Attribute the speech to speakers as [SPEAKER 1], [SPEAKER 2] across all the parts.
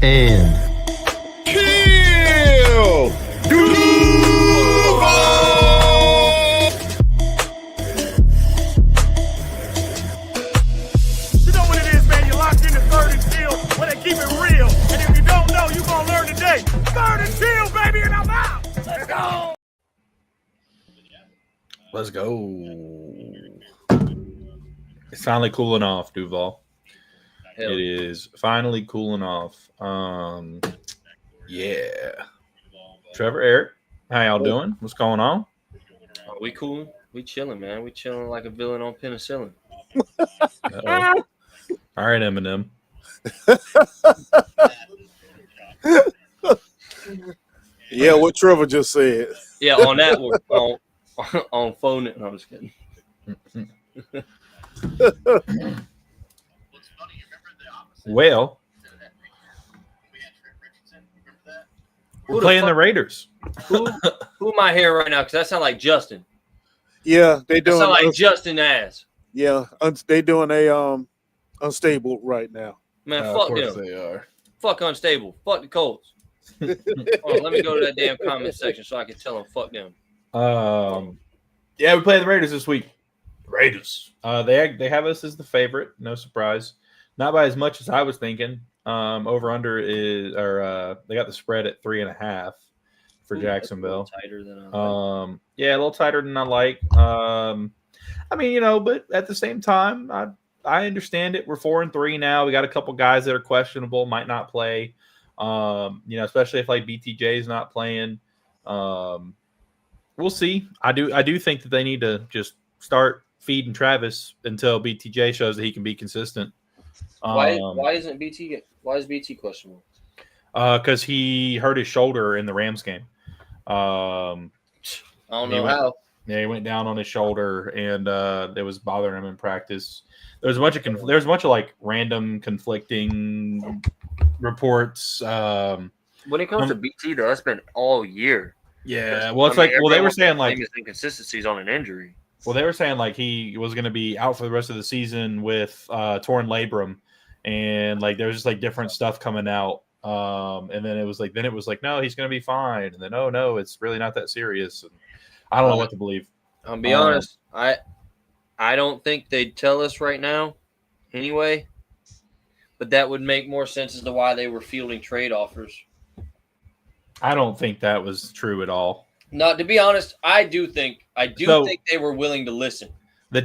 [SPEAKER 1] and
[SPEAKER 2] Teal.
[SPEAKER 3] You know what it is, man. You're locked into Third and Teal where they keep it real. And if you don't know, you're going to learn today. Third and Teal, baby, and I'm out. Let's go.
[SPEAKER 4] Let's go. It's finally cooling off, Duval.
[SPEAKER 5] Hell.
[SPEAKER 4] It is finally cooling off. Yeah. Trevor, Eric, how y'all doing? What's going on?
[SPEAKER 5] We cool. We chilling, man. We chilling like a villain on penicillin.
[SPEAKER 4] Uh-oh. All right, Eminem.
[SPEAKER 2] Yeah, what Trevor just said.
[SPEAKER 5] Yeah, on that one, on phone it. No, I'm just kidding.
[SPEAKER 4] Well, we're playing the Raiders.
[SPEAKER 5] Who am I hearing right now? Because that sound like Justin.
[SPEAKER 2] Yeah, they
[SPEAKER 5] That
[SPEAKER 2] doing.
[SPEAKER 5] sound like Justin ass.
[SPEAKER 2] Yeah, they doing a unstable right now.
[SPEAKER 5] Man,
[SPEAKER 4] Of
[SPEAKER 5] fuck
[SPEAKER 4] course
[SPEAKER 5] them.
[SPEAKER 4] they are.
[SPEAKER 5] Fuck unstable. Fuck the Colts. Hold on, let me go to that damn comment section so I can tell them fuck them.
[SPEAKER 4] Yeah, we play the Raiders this week. Raiders. They have us as the favorite. No surprise. Not by as much as I was thinking. Over under is they got the spread at 3.5 for Jacksonville.
[SPEAKER 5] That's a little tighter than I like.
[SPEAKER 4] Yeah, a little tighter than I like. I mean, but at the same time, I understand it. We're 4-3 now. We got a couple guys that are questionable, might not play. Especially if like BTJ is not playing. We'll see. I do think that they need to just start feeding Travis until BTJ shows that he can be consistent.
[SPEAKER 5] Why is BT questionable?
[SPEAKER 4] Because he hurt his shoulder in the Rams game.
[SPEAKER 5] I don't know how.
[SPEAKER 4] Yeah, he went down on his shoulder, and it was bothering him in practice. There's a bunch of like random conflicting reports.
[SPEAKER 5] When it comes to BT, though, that's been all year.
[SPEAKER 4] Yeah, well, they were saying like
[SPEAKER 5] inconsistencies on an injury.
[SPEAKER 4] Well, they were saying like he was going to be out for the rest of the season with torn labrum, and like there was just like different stuff coming out. And then it was like no, he's going to be fine. And then no, it's really not that serious. And I don't know what to believe.
[SPEAKER 5] I'll be honest. I don't think they'd tell us right now, anyway. But that would make more sense as to why they were fielding trade offers.
[SPEAKER 4] I don't think that was true at all.
[SPEAKER 5] No, to be honest, I do think think they were willing to listen.
[SPEAKER 4] The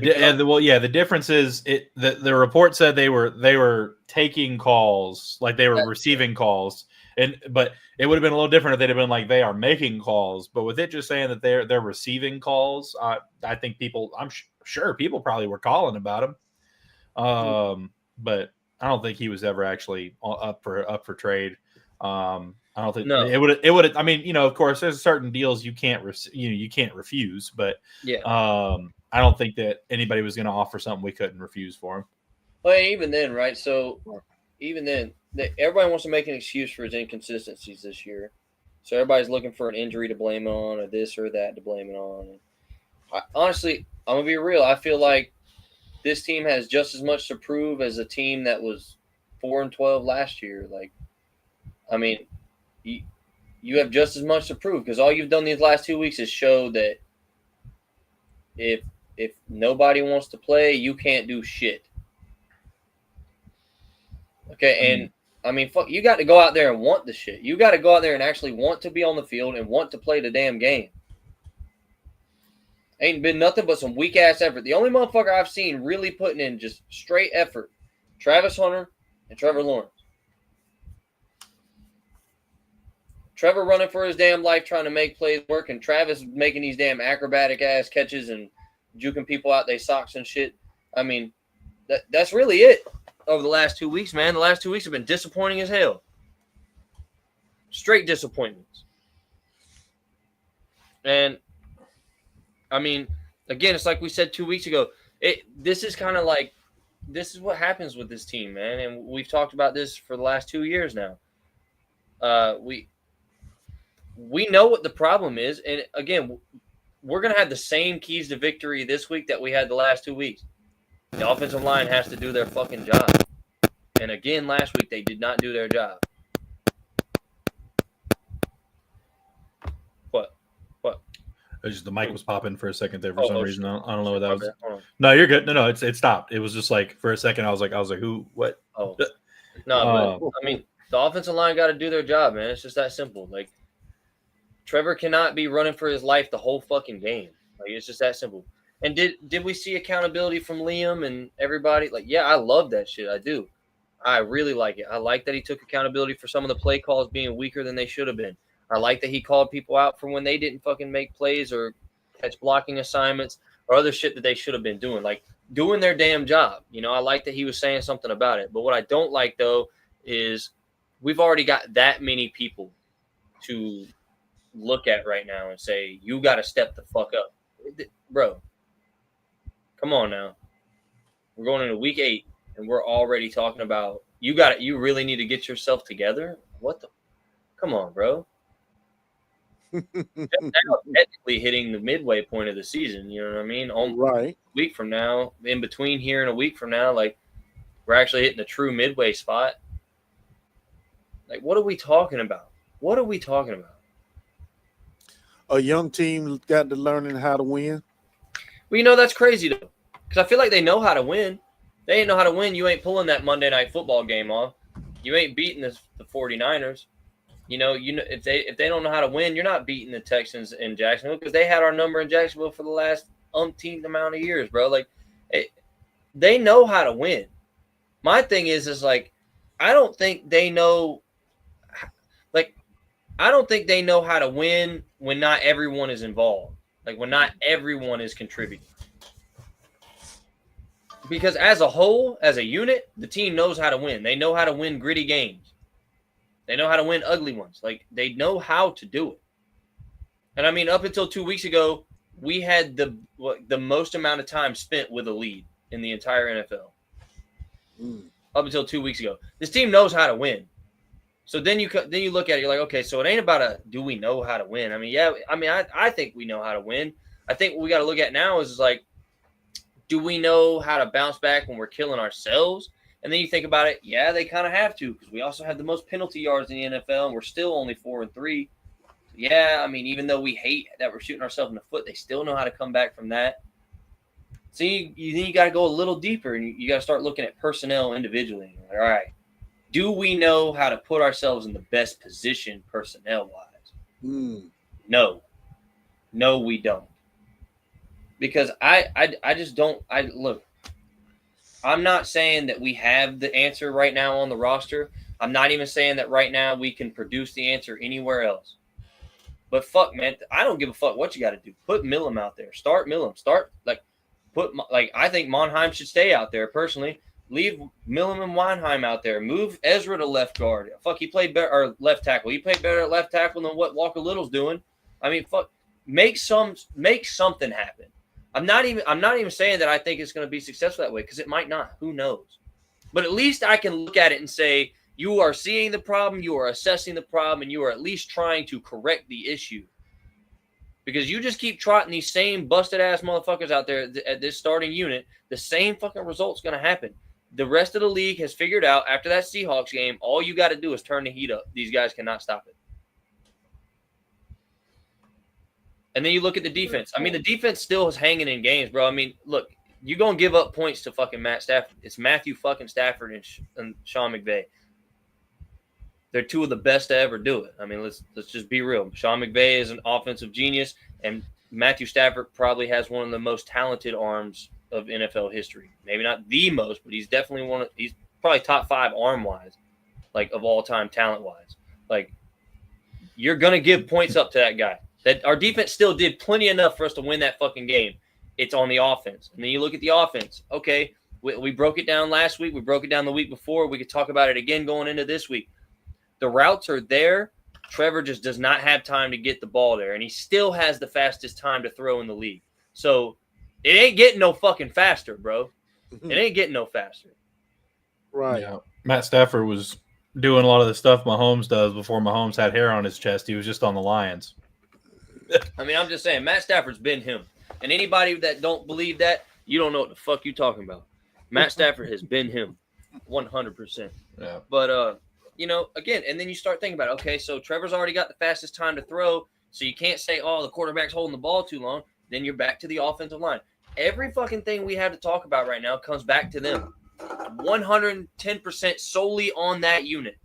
[SPEAKER 4] difference is the report said they were taking calls, like they were receiving calls, but it would have been a little different if they'd have been like they are making calls. But with it just saying that they're receiving calls, I think I'm sure people probably were calling about him, but I don't think he was ever actually up for trade. I don't think it would. I mean, of course, there's certain deals you can't refuse, but
[SPEAKER 5] yeah,
[SPEAKER 4] I don't think that anybody was going to offer something we couldn't refuse for him.
[SPEAKER 5] Well, even then, right? So even then, everybody wants to make an excuse for his inconsistencies this year. So everybody's looking for an injury to blame it on, or this or that to blame it on. And honestly, I'm gonna be real. I feel like this team has just as much to prove as a team that was 4-12 last year. Like, I mean, you have just as much to prove because all you've done these last 2 weeks is show that if nobody wants to play, you can't do shit. Okay, and I mean, fuck, you got to go out there and want the shit. You got to go out there and actually want to be on the field and want to play the damn game. Ain't been nothing but some weak ass effort. The only motherfucker I've seen really putting in just straight effort, Travis Hunter and Trevor Lawrence. Trevor running for his damn life trying to make plays work, and Travis making these damn acrobatic ass catches and juking people out their socks and shit. I mean, that's really it over the last 2 weeks, man. The last 2 weeks have been disappointing as hell. Straight disappointments. And, I mean, again, it's like we said 2 weeks ago. This is kind of like, this is what happens with this team, man. And we've talked about this for the last 2 years now. We know what the problem is. And, again, we're going to have the same keys to victory this week that we had the last 2 weeks. The offensive line has to do their fucking job. And, again, last week they did not do their job.
[SPEAKER 4] The mic was popping for a second there for some reason. I don't know what that was.
[SPEAKER 5] Hold on.
[SPEAKER 4] No, you're good. No, it stopped. It was just like for a second. I was like, who? What?
[SPEAKER 5] Oh, no, but I mean, the offensive line got to do their job, man. It's just that simple. Like, Trevor cannot be running for his life the whole fucking game. Like, it's just that simple. And did we see accountability from Liam and everybody? Like, yeah, I love that shit. I do. I really like it. I like that he took accountability for some of the play calls being weaker than they should have been. I like that he called people out for when they didn't fucking make plays or catch blocking assignments or other shit that they should have been doing. Like, doing their damn job. You know, I like that he was saying something about it. But what I don't like, though, is we've already got that many people to look at right now and say, you got to step the fuck up. Bro, come on now. We're going into week 8, and we're already talking about you really need to get yourself together? What the? Come on, bro. Now technically hitting the midway point of the season, you know what I mean?
[SPEAKER 2] Right.
[SPEAKER 5] A week from now, in between here and a week from now, like, we're actually hitting the true midway spot. Like, what are we talking about? What are we talking about?
[SPEAKER 2] A young team got to learning how to win.
[SPEAKER 5] Well, you know, that's crazy, though, because I feel like they know how to win. They ain't know how to win. You ain't pulling that Monday Night Football game off. You ain't beating the 49ers. You know, if they don't know how to win, you're not beating the Texans in Jacksonville because they had our number in Jacksonville for the last umpteenth amount of years, bro. Like, they know how to win. My thing is like, I don't think they know. Like, I don't think they know how to win when not everyone is involved. Like, when not everyone is contributing. Because as a whole, as a unit, the team knows how to win. They know how to win gritty games. They know how to win ugly ones. Like, they know how to do it. And I mean, up until 2 weeks ago, we had the most amount of time spent with a lead in the entire NFL. Up until 2 weeks ago, this team knows how to win. So then you look at it, you're like, okay, so it ain't about do we know how to win? I mean, yeah, I think we know how to win. I think what we got to look at now is like, do we know how to bounce back when we're killing ourselves? And then you think about it, yeah, they kind of have to because we also have the most penalty yards in the NFL, and we're still only 4-3. Yeah, I mean, even though we hate that we're shooting ourselves in the foot, they still know how to come back from that. So you got to go a little deeper, and you got to start looking at personnel individually. Like, all right, do we know how to put ourselves in the best position personnel-wise? No, we don't. Because I just don't. Look, I'm not saying that we have the answer right now on the roster. I'm not even saying that right now we can produce the answer anywhere else. But fuck, man, I don't give a fuck what you got to do. Put Millam out there. Start Millam. I think Monheim should stay out there personally. Leave Millam and Weinheim out there. Move Ezra to left guard. Fuck, he played better, or left tackle. He played better at left tackle than what Walker Little's doing. I mean, fuck, make something happen. I'm not even saying that I think it's going to be successful that way because it might not. Who knows? But at least I can look at it and say you are seeing the problem, you are assessing the problem, and you are at least trying to correct the issue. Because you just keep trotting these same busted-ass motherfuckers out there at this starting unit, the same fucking result's going to happen. The rest of the league has figured out after that Seahawks game, all you got to do is turn the heat up. These guys cannot stop it. And then you look at the defense. I mean, the defense still is hanging in games, bro. I mean, look, you're going to give up points to fucking Matt Stafford. It's Matthew fucking Stafford and Sean McVay. They're two of the best to ever do it. I mean, let's just be real. Sean McVay is an offensive genius, and Matthew Stafford probably has one of the most talented arms of NFL history. Maybe not the most, but he's definitely he's probably top 5 arm-wise, like of all time talent-wise. Like, you're going to give points up to that guy. That our defense still did plenty enough for us to win that fucking game. It's on the offense. And then you look at the offense. Okay, we broke it down last week. We broke it down the week before. We could talk about it again going into this week. The routes are there. Trevor just does not have time to get the ball there, and he still has the fastest time to throw in the league. So it ain't getting no fucking faster, bro. It ain't getting no faster.
[SPEAKER 2] Right.
[SPEAKER 4] Yeah. Matt Stafford was doing a lot of the stuff Mahomes does before Mahomes had hair on his chest. He was just on the Lions.
[SPEAKER 5] I mean, I'm just saying, Matt Stafford's been him. And anybody that don't believe that, you don't know what the fuck you talking about. Matt Stafford has been him 100%.
[SPEAKER 4] Yeah.
[SPEAKER 5] But, you know, again, and then you start thinking about it. Okay, so Trevor's already got the fastest time to throw. So you can't say, oh, the quarterback's holding the ball too long. Then you're back to the offensive line. Every fucking thing we have to talk about right now comes back to them. 110% solely on that unit.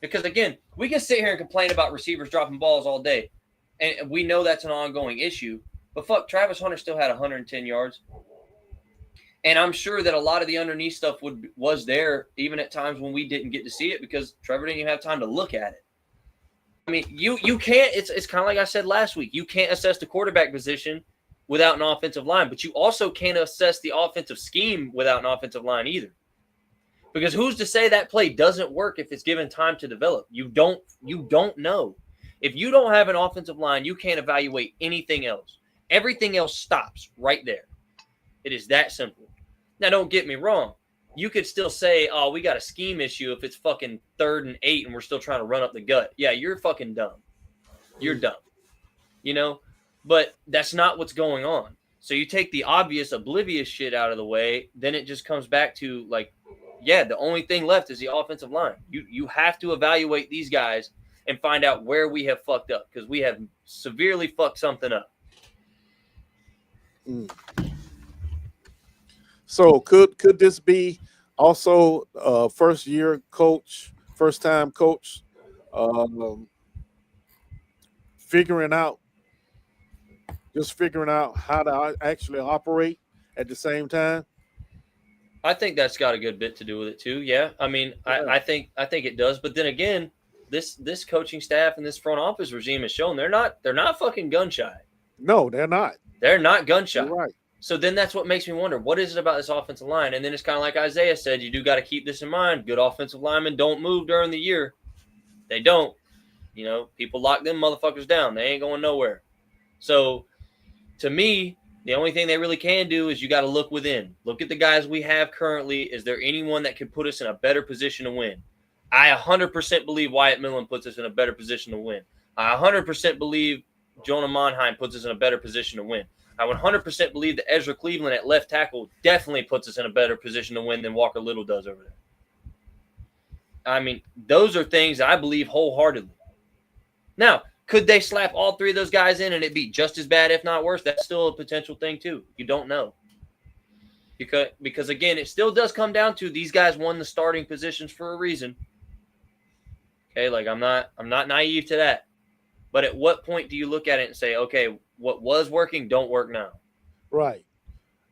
[SPEAKER 5] Because, again, we can sit here and complain about receivers dropping balls all day. And we know that's an ongoing issue. But fuck, Travis Hunter still had 110 yards. And I'm sure that a lot of the underneath stuff was there even at times when we didn't get to see it because Trevor didn't even have time to look at it. I mean, you can't – it's kind of like I said last week. You can't assess the quarterback position without an offensive line, but you also can't assess the offensive scheme without an offensive line either. Because who's to say that play doesn't work if it's given time to develop? You don't know. If you don't have an offensive line, you can't evaluate anything else. Everything else stops right there. It is that simple. Now, don't get me wrong. You could still say, oh, we got a scheme issue if it's fucking 3rd and 8 and we're still trying to run up the gut. Yeah, you're fucking dumb. You're dumb. You know? But that's not what's going on. So you take the obvious, oblivious shit out of the way, then it just comes back to, like, yeah, the only thing left is the offensive line. You have to evaluate these guys and find out where we have fucked up because we have severely fucked something up.
[SPEAKER 2] So could this be also first time coach, figuring out how to actually operate at the same time?
[SPEAKER 5] I think that's got a good bit to do with it too. Yeah, I mean, yeah. I think it does. But then again, this coaching staff and this front office regime has shown they're not fucking gun shy.
[SPEAKER 2] No, they're not.
[SPEAKER 5] They're not gun shy.
[SPEAKER 2] You're right.
[SPEAKER 5] So then that's what makes me wonder, what is it about this offensive line? And then it's kind of like Isaiah said, you do got to keep this in mind. Good offensive linemen don't move during the year. They don't. You know, people lock them motherfuckers down. They ain't going nowhere. So to me, the only thing they really can do is you got to look within. Look at the guys we have currently. Is there anyone that could put us in a better position to win? I 100% believe Wyatt Millen puts us in a better position to win. I 100% believe Jonah Monheim puts us in a better position to win. I 100% believe that Ezra Cleveland at left tackle definitely puts us in a better position to win than Walker Little does over there. I mean, those are things I believe wholeheartedly. Now, could they slap all three of those guys in and it be just as bad, if not worse? That's still a potential thing too. You don't know. Because again, it still does come down to these guys won the starting positions for a reason. Okay, like I'm not naive to that. But at what point do you look at it and say, okay, what was working don't work now?
[SPEAKER 2] Right.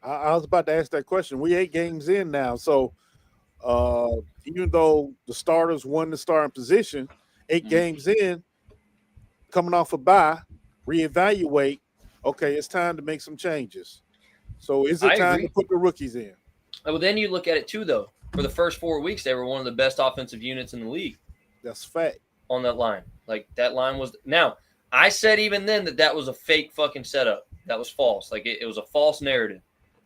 [SPEAKER 2] I was about to ask that question. We 8 games in now. So even though the starters won the starting position, 8 games in, coming off a bye, reevaluate, okay, it's time to make some changes. So is it time to put the rookies in?
[SPEAKER 5] Well, then you look at it too, though. For the first 4 weeks, they were one of the best offensive units in the league.
[SPEAKER 2] That's fact.
[SPEAKER 5] On that line. Like, that line was – now, I said even then that was a fake fucking setup. That was false. Like, it was a false narrative.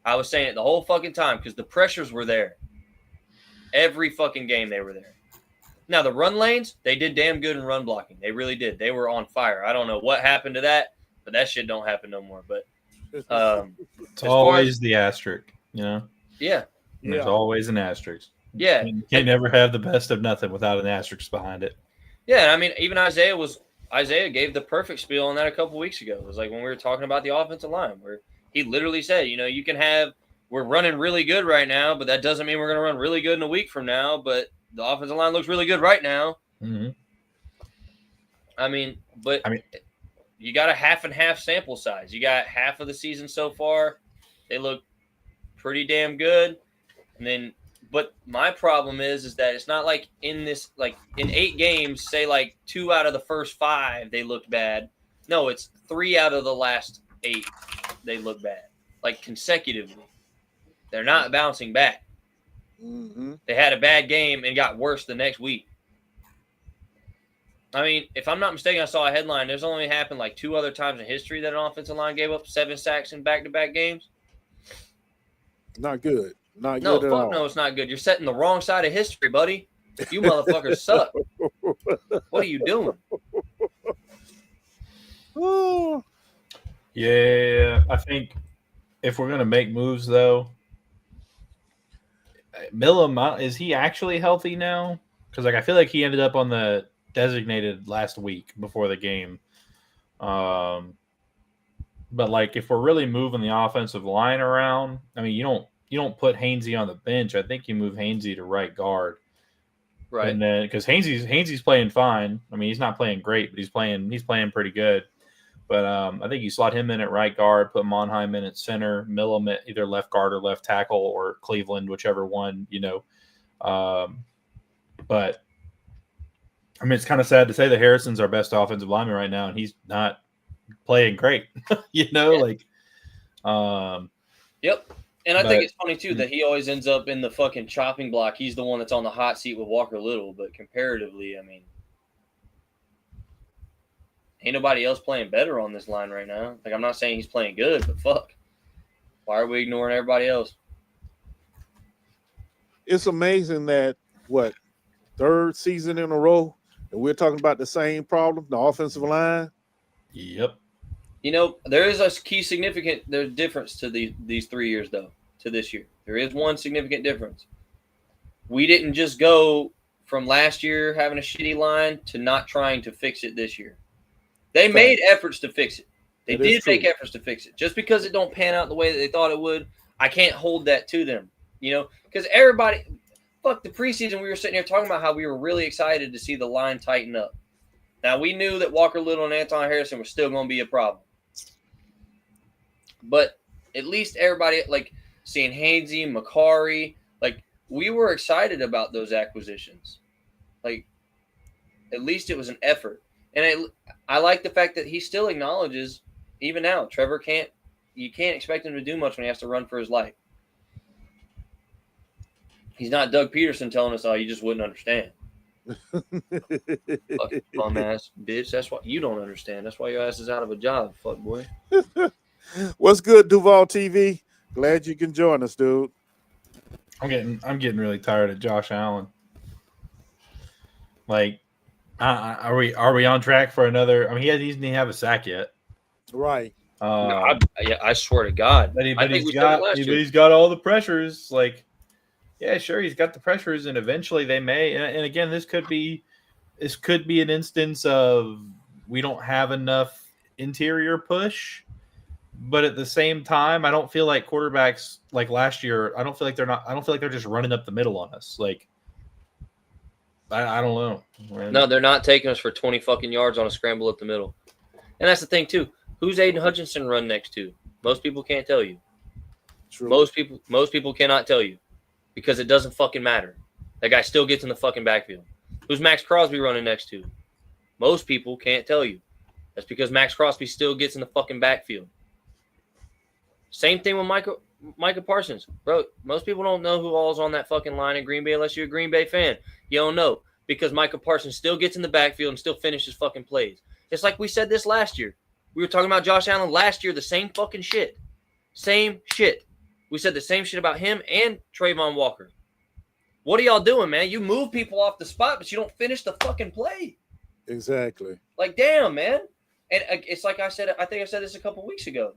[SPEAKER 5] I was saying it the whole fucking time because the pressures were there. Every fucking game they were there. Now, the run lanes, they did damn good in run blocking. They really did. They were on fire. I don't know what happened to that, but that shit don't happen no more. But
[SPEAKER 4] it's always the asterisk, you know?
[SPEAKER 5] Yeah.
[SPEAKER 4] There's always an asterisk.
[SPEAKER 5] Yeah.
[SPEAKER 4] You can't never have the best of nothing without an asterisk behind it.
[SPEAKER 5] Yeah, I mean, even Isaiah gave the perfect spiel on that a couple weeks ago. It was like when we were talking about the offensive line, where he literally said, you know, you can have – we're running really good right now, but that doesn't mean we're going to run really good in a week from now, but the offensive line looks really good right now.
[SPEAKER 4] Mm-hmm.
[SPEAKER 5] I mean, you got a half and half sample size. You got half of the season so far. They look pretty damn good. And then – but my problem is that it's not like in this, like in 8 games, say like 2 out of the first 5, they looked bad. No, it's 3 out of the last 8, they look bad, like consecutively. They're not bouncing back.
[SPEAKER 2] Mm-hmm.
[SPEAKER 5] They had a bad game and got worse the next week. I mean, if I'm not mistaken, I saw a headline. There's only happened like 2 other times in history that an offensive line gave up 7 sacks in back-to-back games.
[SPEAKER 2] Not good. Not
[SPEAKER 5] no,
[SPEAKER 2] good at
[SPEAKER 5] fuck
[SPEAKER 2] all.
[SPEAKER 5] no, it's not good. You're setting the wrong side of history, buddy. You motherfuckers suck. What are you doing?
[SPEAKER 4] Yeah, I think if we're going to make moves, though, Millam, is he actually healthy now? Because like I feel like he ended up on the designated last week before the game. But like if we're really moving the offensive line around, I mean, you don't put Hainsey on the bench. I think you move Hainsey to right guard.
[SPEAKER 5] Right.
[SPEAKER 4] And then because Hainsey's playing fine. I mean, he's not playing great, but he's playing pretty good. But I think you slot him in at right guard, put Monheim in at center, Millam at either left guard or left tackle, or Cleveland, whichever one, But I mean, it's kind of sad to say that Harrison's our best offensive lineman right now, and he's not playing great.
[SPEAKER 5] Yep. And I think it's funny too that he always ends up in the fucking chopping block. He's the one that's on the hot seat with Walker Little, but comparatively, I mean, ain't nobody else playing better on this line right now. Like, I'm not saying he's playing good, but fuck. Why are we ignoring everybody else?
[SPEAKER 2] It's amazing that, third season in a row, and we're talking about the same problem, the offensive line?
[SPEAKER 4] Yep.
[SPEAKER 5] There is a key significant difference to these 3 years, though, to this year. There is one significant difference. We didn't just go from last year having a shitty line to not trying to fix it this year. They made efforts to fix it. They did make efforts to fix it. Just because it don't pan out the way that they thought it would, I can't hold that to them. Because everybody, fuck the preseason, we were sitting here talking about how we were really excited to see the line tighten up. Now, we knew that Walker Little and Anton Harrison were still going to be a problem. But at least everybody, like seeing Hainsey, Macari, like we were excited about those acquisitions. Like, at least it was an effort. And I like the fact that he still acknowledges, even now, Trevor you can't expect him to do much when he has to run for his life. He's not Doug Peterson telling us, oh, you just wouldn't understand. Fucking bum ass bitch. That's what you don't understand. That's why your ass is out of a job, fuck boy.
[SPEAKER 2] What's good, Duval TV? Glad you can join us, dude.
[SPEAKER 4] I'm getting really tired of Josh Allen. Like, are we on track for another? I mean, he doesn't even have a sack yet.
[SPEAKER 2] Right.
[SPEAKER 5] I swear to God.
[SPEAKER 4] But he's got all the pressures. Like, yeah, sure, he's got the pressures, and eventually they may. And again, this could be an instance of we don't have enough interior push. But at the same time, I don't feel like quarterbacks like last year. I don't feel like they're just running up the middle on us. Like, I don't know. Man.
[SPEAKER 5] No, they're not taking us for 20 fucking yards on a scramble up the middle. And that's the thing too. Who's Aiden Hutchinson run next to? Most people can't tell you.
[SPEAKER 2] True.
[SPEAKER 5] Most people cannot tell you because it doesn't fucking matter. That guy still gets in the fucking backfield. Who's Max Crosby running next to? Most people can't tell you. That's because Max Crosby still gets in the fucking backfield. Same thing with Micah Parsons. Bro, most people don't know who all's on that fucking line in Green Bay unless you're a Green Bay fan. You don't know because Micah Parsons still gets in the backfield and still finishes fucking plays. It's like we said this last year. We were talking about Josh Allen last year, the same fucking shit. Same shit. We said the same shit about him and Trayvon Walker. What are y'all doing, man? You move people off the spot, but you don't finish the fucking play.
[SPEAKER 2] Exactly.
[SPEAKER 5] Like, damn, man. And it's like I said, I think I said this a couple weeks ago,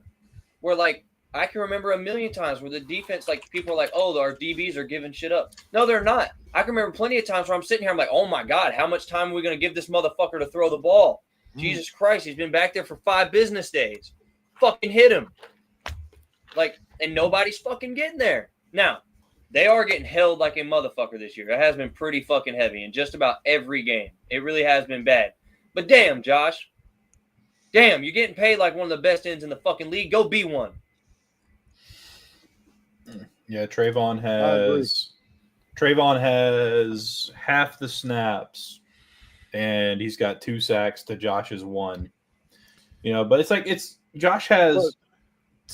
[SPEAKER 5] where like, I can remember a million times where the defense, like people are like, oh, our DBs are giving shit up. No, they're not. I can remember plenty of times where I'm sitting here, I'm like, oh my God, how much time are we going to give this motherfucker to throw the ball? Jesus Christ, he's been back there for 5 business days. Fucking hit him. Like, and nobody's fucking getting there. Now, they are getting held like a motherfucker this year. It has been pretty fucking heavy in just about every game. It really has been bad. But damn, Josh. Damn, you're getting paid like one of the best ends in the fucking league. Go be one.
[SPEAKER 4] Yeah, Trayvon has half the snaps, and he's got 2 sacks to Josh's 1. But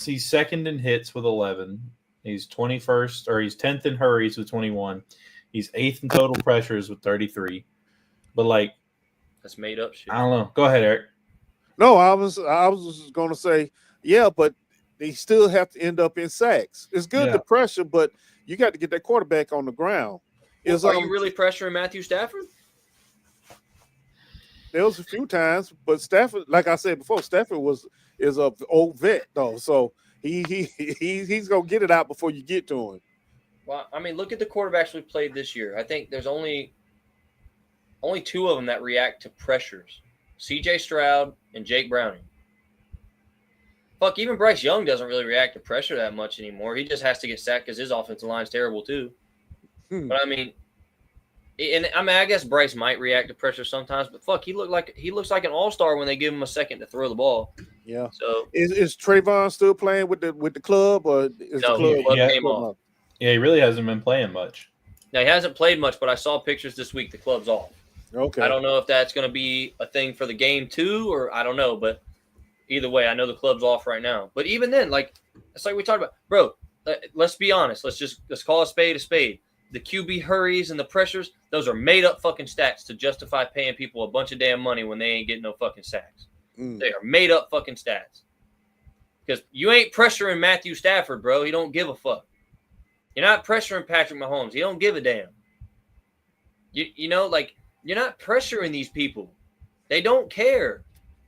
[SPEAKER 4] he's second in hits with 11. He's 21st, or he's 10th in hurries with 21. He's 8th in total pressures with 33. But like,
[SPEAKER 5] that's made up shit.
[SPEAKER 4] I don't know. Go ahead, Eric.
[SPEAKER 2] No, I was going to say, yeah, but they still have to end up in sacks. It's good to pressure, but you got to get that quarterback on the ground.
[SPEAKER 5] Are you really pressuring Matthew Stafford?
[SPEAKER 2] There was a few times, but Stafford, like I said before, Stafford is an old vet though, so he's gonna get it out before you get to him.
[SPEAKER 5] Well, I mean, look at the quarterbacks we played this year. I think there's only 2 of them that react to pressures. C.J. Stroud, and Jake Browning. Fuck, even Bryce Young doesn't really react to pressure that much anymore. He just has to get sacked because his offensive line's terrible too. But I mean, I guess Bryce might react to pressure sometimes, but fuck, he looks like an all-star when they give him a second to throw the ball.
[SPEAKER 2] Yeah.
[SPEAKER 5] So
[SPEAKER 2] is Trayvon still playing with the club, or is
[SPEAKER 5] no,
[SPEAKER 2] the club
[SPEAKER 5] came off?
[SPEAKER 4] Yeah, he really hasn't been playing much.
[SPEAKER 5] Now he hasn't played much, but I saw pictures this week. The club's off.
[SPEAKER 2] Okay.
[SPEAKER 5] I don't know if that's going to be a thing for the game too, or I don't know. But either way, I know the club's off right now. But even then, like it's like we talked about, bro. Let's be honest. Let's call a spade a spade. The QB hurries and the pressures, those are made up fucking stats to justify paying people a bunch of damn money when they ain't getting no fucking sacks. They are made up fucking stats. Because you ain't pressuring Matthew Stafford, bro. He don't give a fuck. You're not pressuring Patrick Mahomes. He don't give a damn. You know, like, you're not pressuring these people. They don't care.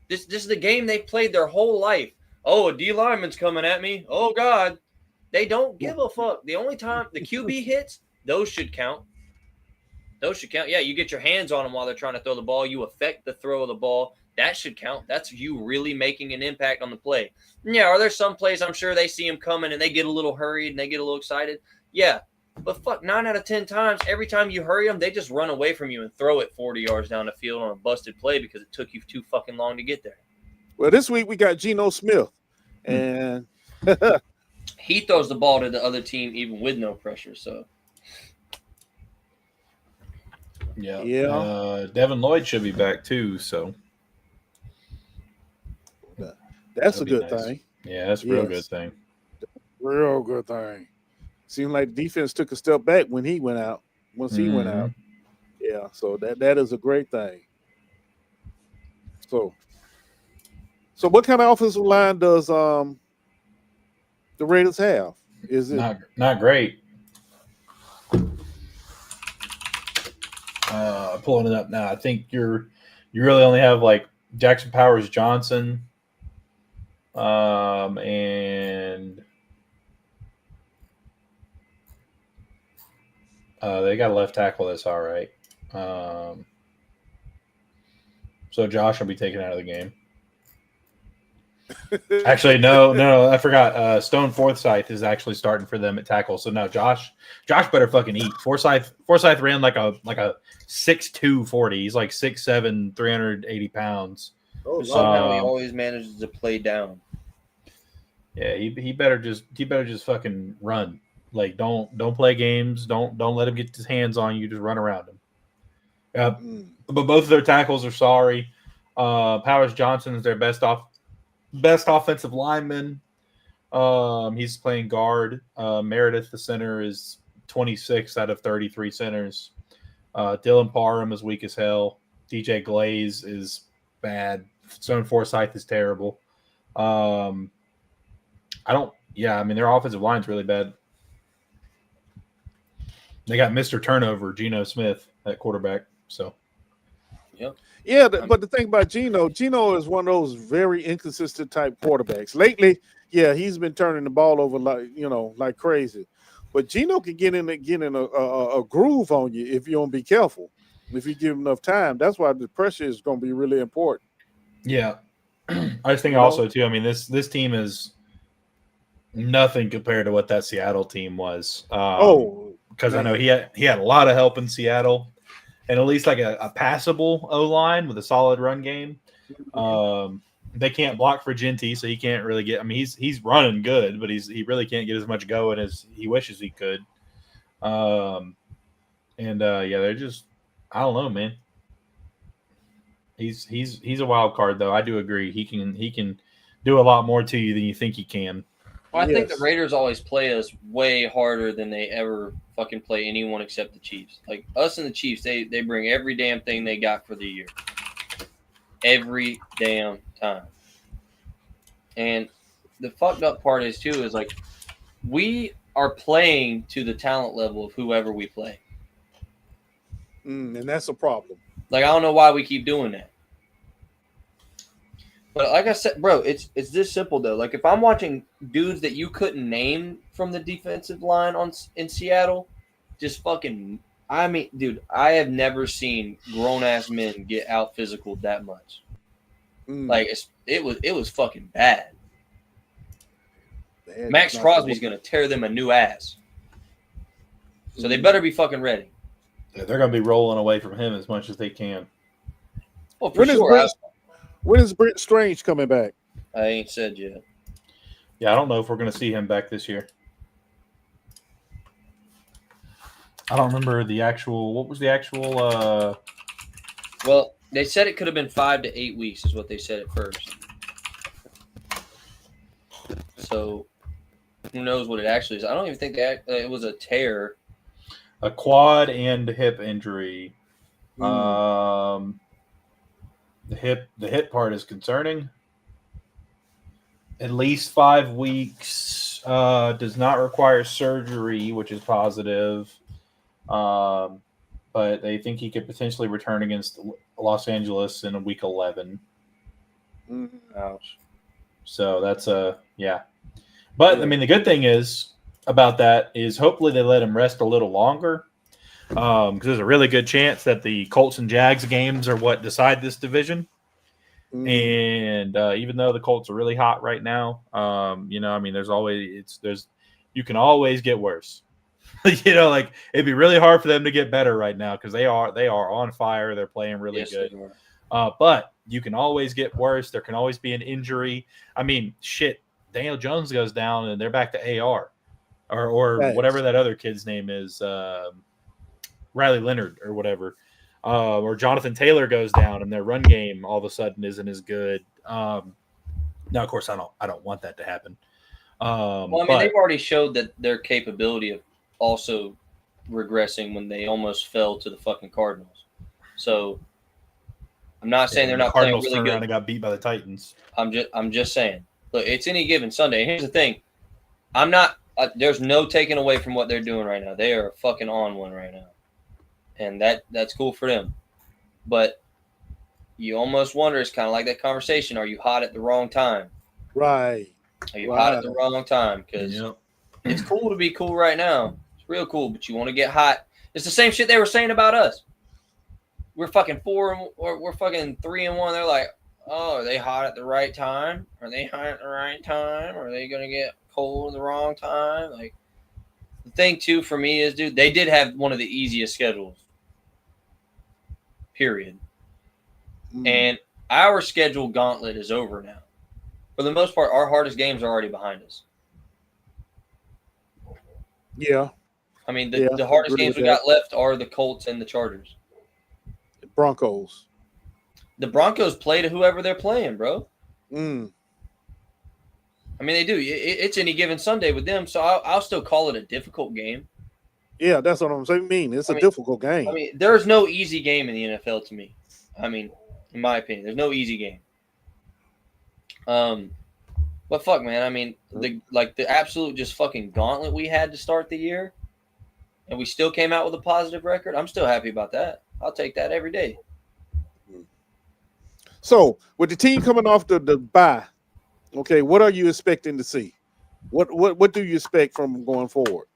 [SPEAKER 5] This is the game they've played their whole life. Oh, a D lineman's coming at me. Oh, God. They don't give a fuck. The only time the QB hits, those should count. Those should count. Yeah, you get your hands on them while they're trying to throw the ball. You affect the throw of the ball. That should count. That's you really making an impact on the play. Yeah, are there some plays I'm sure they see him coming and they get a little hurried and they get a little excited? Yeah, but fuck, 9 out of 10 times, every time you hurry them, they just run away from you and throw it 40 yards down the field on a busted play because it took you too fucking long to get there.
[SPEAKER 2] Well, this week we got Geno Smith, and
[SPEAKER 5] he throws the ball to the other team even with no pressure, so.
[SPEAKER 4] Yeah. Devin Lloyd should be back too, so
[SPEAKER 2] that's a good thing.
[SPEAKER 4] Yeah, that's a real good thing.
[SPEAKER 2] Real good thing. Seemed like defense took a step back when he went out. Once he went out, yeah. So that is a great thing. So what kind of offensive line does the Raiders have? Is it
[SPEAKER 4] not great? Pulling it up now. I think you really only have like Jackson Powers Johnson, and they got a left tackle that's all right. So Josh will be taken out of the game. Actually, no, I forgot. Stone Forsythe is actually starting for them at tackle. So no, Josh better fucking eat. Forsythe ran like a 6'2" 40. He's like 6'7", 380 pounds.
[SPEAKER 5] Oh, somehow he always manages to play down.
[SPEAKER 4] Yeah, he better just fucking run. Like don't play games. Don't let him get his hands on you. Just run around him. But both of their tackles are sorry. Powers Johnson is their best offensive lineman. He's playing guard. Meredith, the center, is 26 out of 33 centers. Dylan Parham is weak as hell. DJ Glaze is bad. Stone Forsythe is terrible. Their offensive line's really bad. They got Mr. Turnover, Geno Smith, at quarterback. So,
[SPEAKER 5] yep.
[SPEAKER 2] Yeah, but the thing about Geno is one of those very inconsistent type quarterbacks. Lately, yeah, he's been turning the ball over like crazy. But Geno can get in a groove on you if you don't be careful. If you give him enough time, that's why the pressure is going to be really important.
[SPEAKER 4] Yeah, I just think also too. I mean, this team is nothing compared to what that Seattle team was. Because I know he had a lot of help in Seattle. And at least like a passable O-line with a solid run game. They can't block for Genty, so he can't really get – I mean, he's running good, but he really can't get as much going as he wishes he could. They're just – I don't know, man. He's a wild card, though. I do agree. He can do a lot more to you than you think he can.
[SPEAKER 5] Well, I think the Raiders always play us way harder than they ever fucking play anyone except the Chiefs. Like us and the Chiefs, they bring every damn thing they got for the year. Every damn time. And the fucked up part is like we are playing to the talent level of whoever we play.
[SPEAKER 2] And that's a problem.
[SPEAKER 5] Like I don't know why we keep doing that. But like I said, bro, it's this simple though. Like if I'm watching dudes that you couldn't name from the defensive line in Seattle, just fucking. I mean, dude, I have never seen grown ass men get out physical that much. Like it was fucking bad. Max Crosby's gonna tear them a new ass. So they better be fucking ready.
[SPEAKER 4] Yeah, they're gonna be rolling away from him as much as they can.
[SPEAKER 5] Well, for sure.
[SPEAKER 2] When is Brent Strange coming back?
[SPEAKER 5] I ain't said yet.
[SPEAKER 4] Yeah, I don't know if we're gonna see him back this year. I don't remember the actual. What was the actual?
[SPEAKER 5] Well, they said it could have been 5 to 8 weeks, is what they said at first. So, who knows what it actually is? I don't even think it was a tear.
[SPEAKER 4] A quad and hip injury. The hip part is concerning. At least 5 weeks. Does not require surgery, which is positive. But they think he could potentially return against Los Angeles in week 11.
[SPEAKER 5] Ouch.
[SPEAKER 4] So that's yeah. But I mean, the good thing is about that is hopefully they let him rest a little longer, because there's a really good chance that the Colts and Jags games are what decide this division. And even though the Colts are really hot right now, you know, I mean, you can always get worse. You know, like it'd be really hard for them to get better right now because they are on fire. They're playing really good. But you can always get worse. There can always be an injury. I mean, shit, Daniel Jones goes down and they're back to AR or whatever that other kid's name is, Riley Leonard or whatever. Or Jonathan Taylor goes down and their run game all of a sudden isn't as good. Now, of course, I don't want that to happen.
[SPEAKER 5] Well, I mean, they've already showed that their capability of also regressing when they almost fell to the fucking Cardinals. So I'm not saying they're not playing really good.
[SPEAKER 4] And got beat by the Titans.
[SPEAKER 5] I'm just saying. Look, it's any given Sunday. And here's the thing. There's no taking away from what they're doing right now. They are fucking on one right now. And that's cool for them. But you almost wonder, it's kind of like that conversation. Are you hot at the wrong time?
[SPEAKER 2] Right.
[SPEAKER 5] Are you hot at the wrong time? Because it's cool to be cool right now. It's real cool, but you want to get hot. It's the same shit they were saying about us. We're fucking 4 or we're fucking 3-1. They're like, oh, are they hot at the right time? Are they hot at the right time? Are they gonna get cold at the wrong time? Like, the thing too for me is, dude, they did have one of the easiest schedules. Period. And our schedule gauntlet is over now. For the most part, our hardest games are already behind us.
[SPEAKER 2] Yeah.
[SPEAKER 5] I mean, the hardest games we got left are the Colts and the Chargers.
[SPEAKER 2] The Broncos.
[SPEAKER 5] The Broncos play to whoever they're playing, bro. I mean, they do. It's any given Sunday with them, so I'll still call it a difficult game.
[SPEAKER 2] Yeah, that's what I'm saying. It's a difficult game.
[SPEAKER 5] I mean, there's no easy game in the NFL to me. I mean, in my opinion, there's no easy game. But fuck, man. I mean, the absolute just fucking gauntlet we had to start the year, and we still came out with a positive record. I'm still happy about that. I'll take that every day.
[SPEAKER 2] So, with the team coming off the bye, okay, what are you expecting to see? What do you expect from them going forward?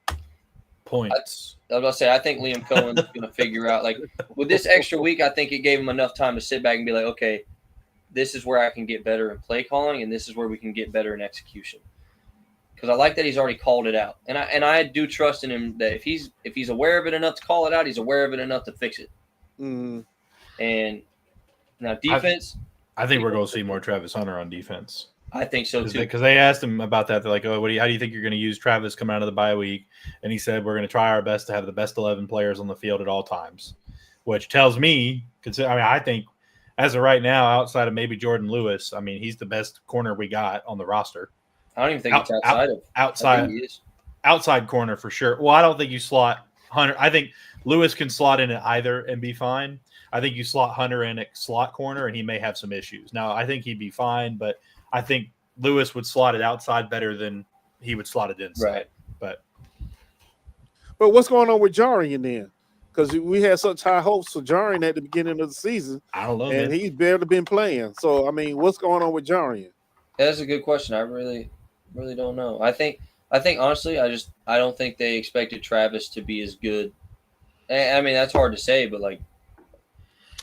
[SPEAKER 4] Points.
[SPEAKER 5] I was about to say, I think Liam Cohen's going to figure out, like, with this extra week, I think it gave him enough time to sit back and be like, okay, this is where I can get better in play calling, and this is where we can get better in execution. Because I like that he's already called it out, and I do trust in him that if he's aware of it enough to call it out, he's aware of it enough to fix it. And now defense,
[SPEAKER 4] I think we're going to see more Travis Hunter on defense.
[SPEAKER 5] I think so too.
[SPEAKER 4] Because they asked him about that. They're like, "Oh, how do you think you're going to use Travis coming out of the bye week?" And he said, "We're going to try our best to have the best 11 players on the field at all times," which tells me, I think as of right now, outside of maybe Jordan Lewis, I mean, he's the best corner we got on the roster.
[SPEAKER 5] I don't even think it's
[SPEAKER 4] outside corner for sure. Well, I don't think you slot Hunter. I think Lewis can slot in at either and be fine. I think you slot Hunter in at slot corner, and he may have some issues. Now, I think he'd be fine, but I think Lewis would slot it outside better than he would slot it inside.
[SPEAKER 5] Right.
[SPEAKER 2] But what's going on with Jarian then? Because we had such high hopes for Jarian at the beginning of the season.
[SPEAKER 4] I don't know,
[SPEAKER 2] and
[SPEAKER 4] man.
[SPEAKER 2] he's barely been playing. So, I mean, what's going on with Jarian?
[SPEAKER 5] That's a good question. I really don't know. I think honestly, I don't think they expected Travis to be as good. I mean, that's hard to say, but like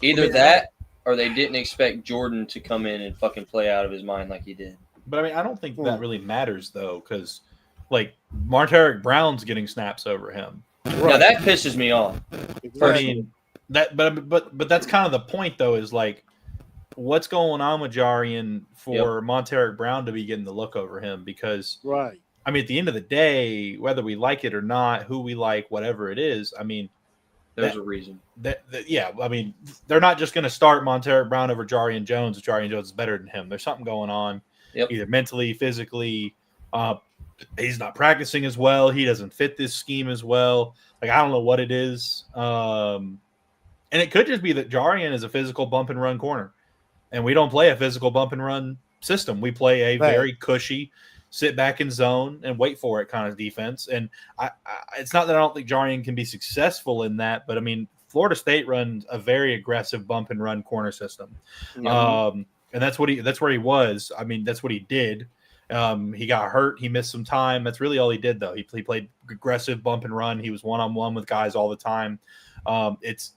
[SPEAKER 5] either that or they didn't expect Jordan to come in and fucking play out of his mind like he did.
[SPEAKER 4] But I mean, I don't think that really matters though, because like Martarik Brown's getting snaps over him.
[SPEAKER 5] Now that pisses me off.
[SPEAKER 2] Exactly.
[SPEAKER 4] I mean that, but that's kind of the point though. Is like, what's going on with Jarian for Martarik Brown to be getting the look over him? Because
[SPEAKER 2] Right.
[SPEAKER 4] I mean, at the end of the day, whether we like it or not, who we like, whatever it is, I mean,
[SPEAKER 5] there's a reason.
[SPEAKER 4] Yeah, I mean, they're not just going to start Martarik Brown over Jarian Jones if Jarian Jones is better than him. There's something going on, either mentally, physically. He's not practicing as well. He doesn't fit this scheme as well. Like, I don't know what it is. And it could just be that Jarian is a physical bump and run corner, and we don't play a physical bump and run system. We play a very cushy, sit back in zone and wait for it kind of defense. And I it's not that I don't think Jarian can be successful in that, but I mean, Florida State runs a very aggressive bump and run corner system. And that's where he was. I mean, that's what he did. He got hurt. He missed some time. That's really all he did, though. He played aggressive bump and run. He was one-on-one with guys all the time. It's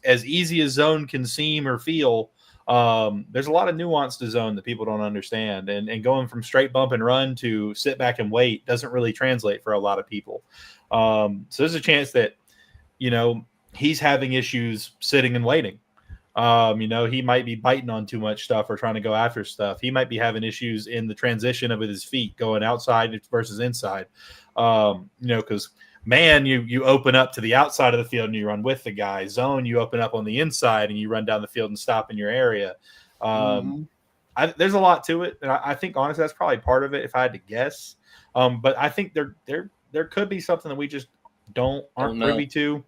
[SPEAKER 4] as easy as zone can seem or feel. There's a lot of nuance to zone that people don't understand, and going from straight bump and run to sit back and wait doesn't really translate for a lot of people. So there's a chance that, he's having issues sitting and waiting. He might be biting on too much stuff or trying to go after stuff. He might be having issues in the transition of his feet going outside versus inside. Because man, you open up to the outside of the field and you run with the guy. Zone, you open up on the inside and you run down the field and stop in your area. There's a lot to it, and I think honestly that's probably part of it if I had to guess. But I think there could be something that we just aren't privy to.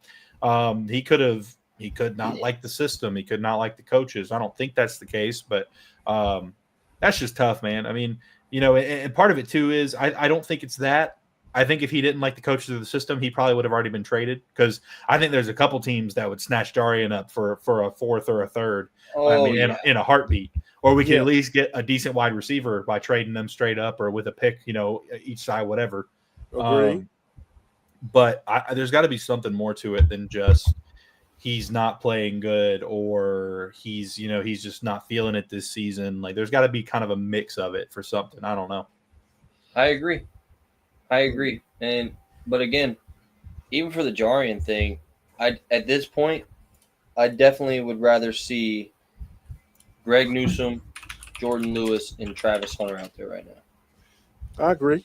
[SPEAKER 4] He could not like the system. He could not like the coaches. I don't think that's the case, but that's just tough, man. I mean, and part of it too is I don't think it's that. I think if he didn't like the coaches of the system, he probably would have already been traded, because I think there's a couple teams that would snatch Jarian up for a fourth or a third. In a heartbeat. Or we can at least get a decent wide receiver by trading them straight up or with a pick, each side, whatever. But there's got to be something more to it than just he's not playing good or he's just not feeling it this season. Like, there's got to be kind of a mix of it for something. I don't know.
[SPEAKER 5] I agree. But again, even for the Jarian thing, at this point, I definitely would rather see Greg Newsome, Jordan Lewis, and Travis Hunter out there right now.
[SPEAKER 2] I agree.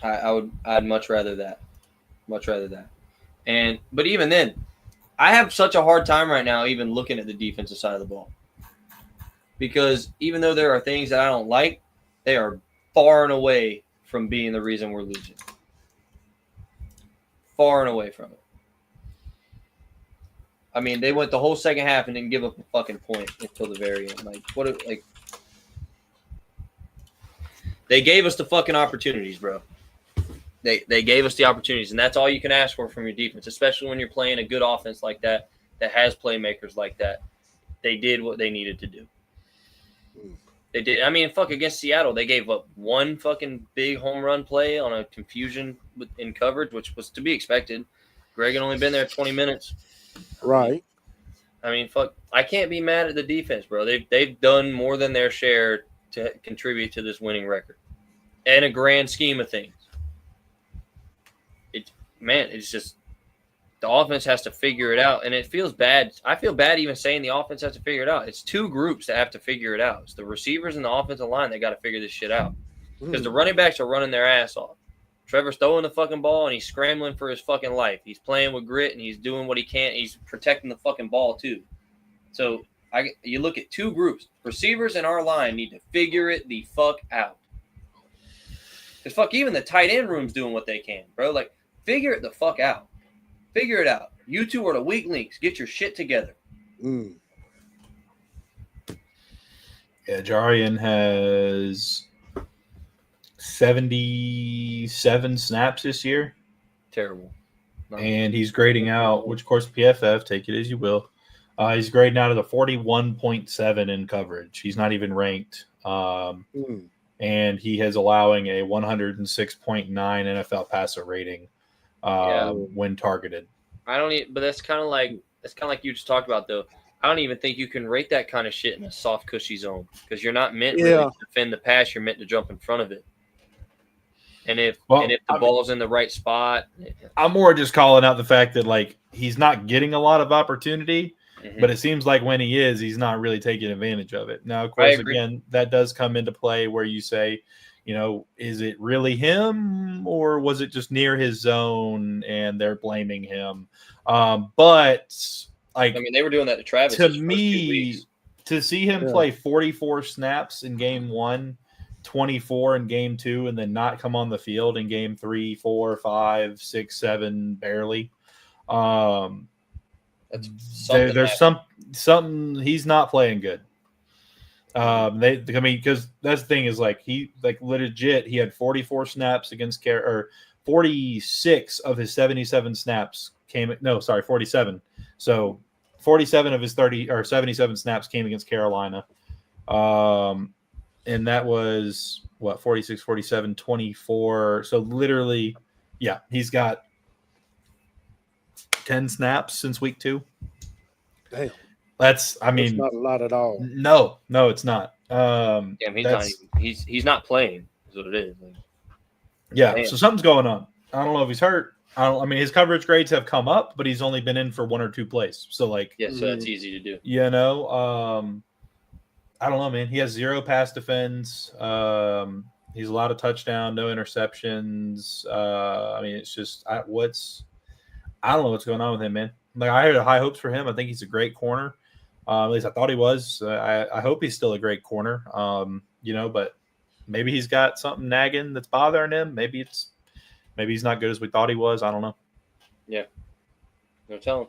[SPEAKER 5] I'd much rather that. But even then, I have such a hard time right now even looking at the defensive side of the ball, because even though there are things that I don't like, they are far and away from being the reason we're losing. Far and away from it. I mean, they went the whole second half and didn't give up a fucking point until the very end. They gave us the fucking opportunities, bro. They gave us the opportunities, and that's all you can ask for from your defense, especially when you're playing a good offense like that has playmakers like that. They did what they needed to do. They did. I mean, against Seattle, they gave up one fucking big home run play on a confusion in coverage, which was to be expected. Greg had only been there 20 minutes.
[SPEAKER 2] Right.
[SPEAKER 5] I mean, I can't be mad at the defense, bro. They've done more than their share to contribute to this winning record. In a grand scheme of things. It's just the offense has to figure it out, and it feels bad. I feel bad even saying the offense has to figure it out. It's two groups that have to figure it out. It's the receivers and the offensive line that got to figure this shit out, because the running backs are running their ass off. Trevor's throwing the fucking ball, and he's scrambling for his fucking life. He's playing with grit, and he's doing what he can. He's protecting the fucking ball, too. So you look at two groups. Receivers and our line need to figure it the fuck out. Because even the tight end room's doing what they can, bro. Like, figure it the fuck out. Figure it out. You two are the weak links. Get your shit together.
[SPEAKER 4] Yeah, Jarian has 77 snaps this year.
[SPEAKER 5] Terrible.
[SPEAKER 4] And he's grading out, which, of course, PFF, take it as you will. He's grading out at a 41.7 in coverage. He's not even ranked. And he is allowing a 106.9 NFL passer rating when targeted.
[SPEAKER 5] But that's kind of like you just talked about, though. I don't even think you can rate that kind of shit in a soft, cushy zone because you're not meant really to defend the pass. You're meant to jump in front of it. And if the ball's in the right spot,
[SPEAKER 4] I'm more just calling out the fact that like he's not getting a lot of opportunity, but it seems like when he is, he's not really taking advantage of it. Now, of course, again, that does come into play where you say, you know, is it really him or was it just near his zone and they're blaming him? But like,
[SPEAKER 5] I mean, they were doing that to Travis.
[SPEAKER 4] To me, to see him play 44 snaps in game 1, 24 in game 2, and then not come on the field in game 3, 4, 5, 6, 7, barely.
[SPEAKER 5] That's
[SPEAKER 4] there's something he's not playing good. Because that's the thing is like he legit he had 44 snaps against 46 of his 77 snaps 47. So 47 of his 77 snaps came against Carolina. And that was 46, 47, 24. So literally, yeah, he's got 10 snaps since week 2.
[SPEAKER 2] Damn.
[SPEAKER 4] That's not
[SPEAKER 2] a lot at all.
[SPEAKER 4] No, it's not.
[SPEAKER 5] He's not playing, is what it is.
[SPEAKER 4] Yeah, so something's going on. I don't know if he's hurt. His coverage grades have come up, but he's only been in for 1 or 2 plays. So so
[SPEAKER 5] that's easy to do.
[SPEAKER 4] You know, I don't know, man. He has 0 pass defense. He's a lot of touchdown, no interceptions. It's just I don't know what's going on with him, man. Like I had high hopes for him. I think he's a great corner. At least I thought he was. I hope he's still a great corner. But maybe he's got something nagging that's bothering him. Maybe he's not good as we thought he was. I don't know.
[SPEAKER 5] Yeah, no telling.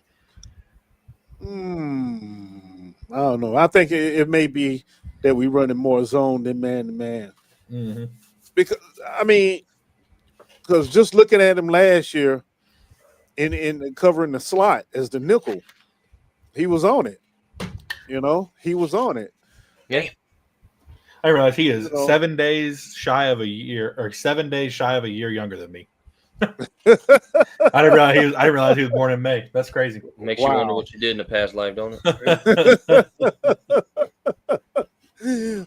[SPEAKER 2] I don't know. I think it may be that we running more zone than man to man.
[SPEAKER 4] Mm-hmm.
[SPEAKER 2] Because just looking at him last year in covering the slot as the nickel, he was on it. You know, he was on it.
[SPEAKER 5] Yeah.
[SPEAKER 4] I realize he is 7 days shy of a year, or 7 days shy of a year younger than me. I didn't realize he was born in May. That's crazy.
[SPEAKER 5] Makes you wonder what you did in the past life, don't
[SPEAKER 2] it?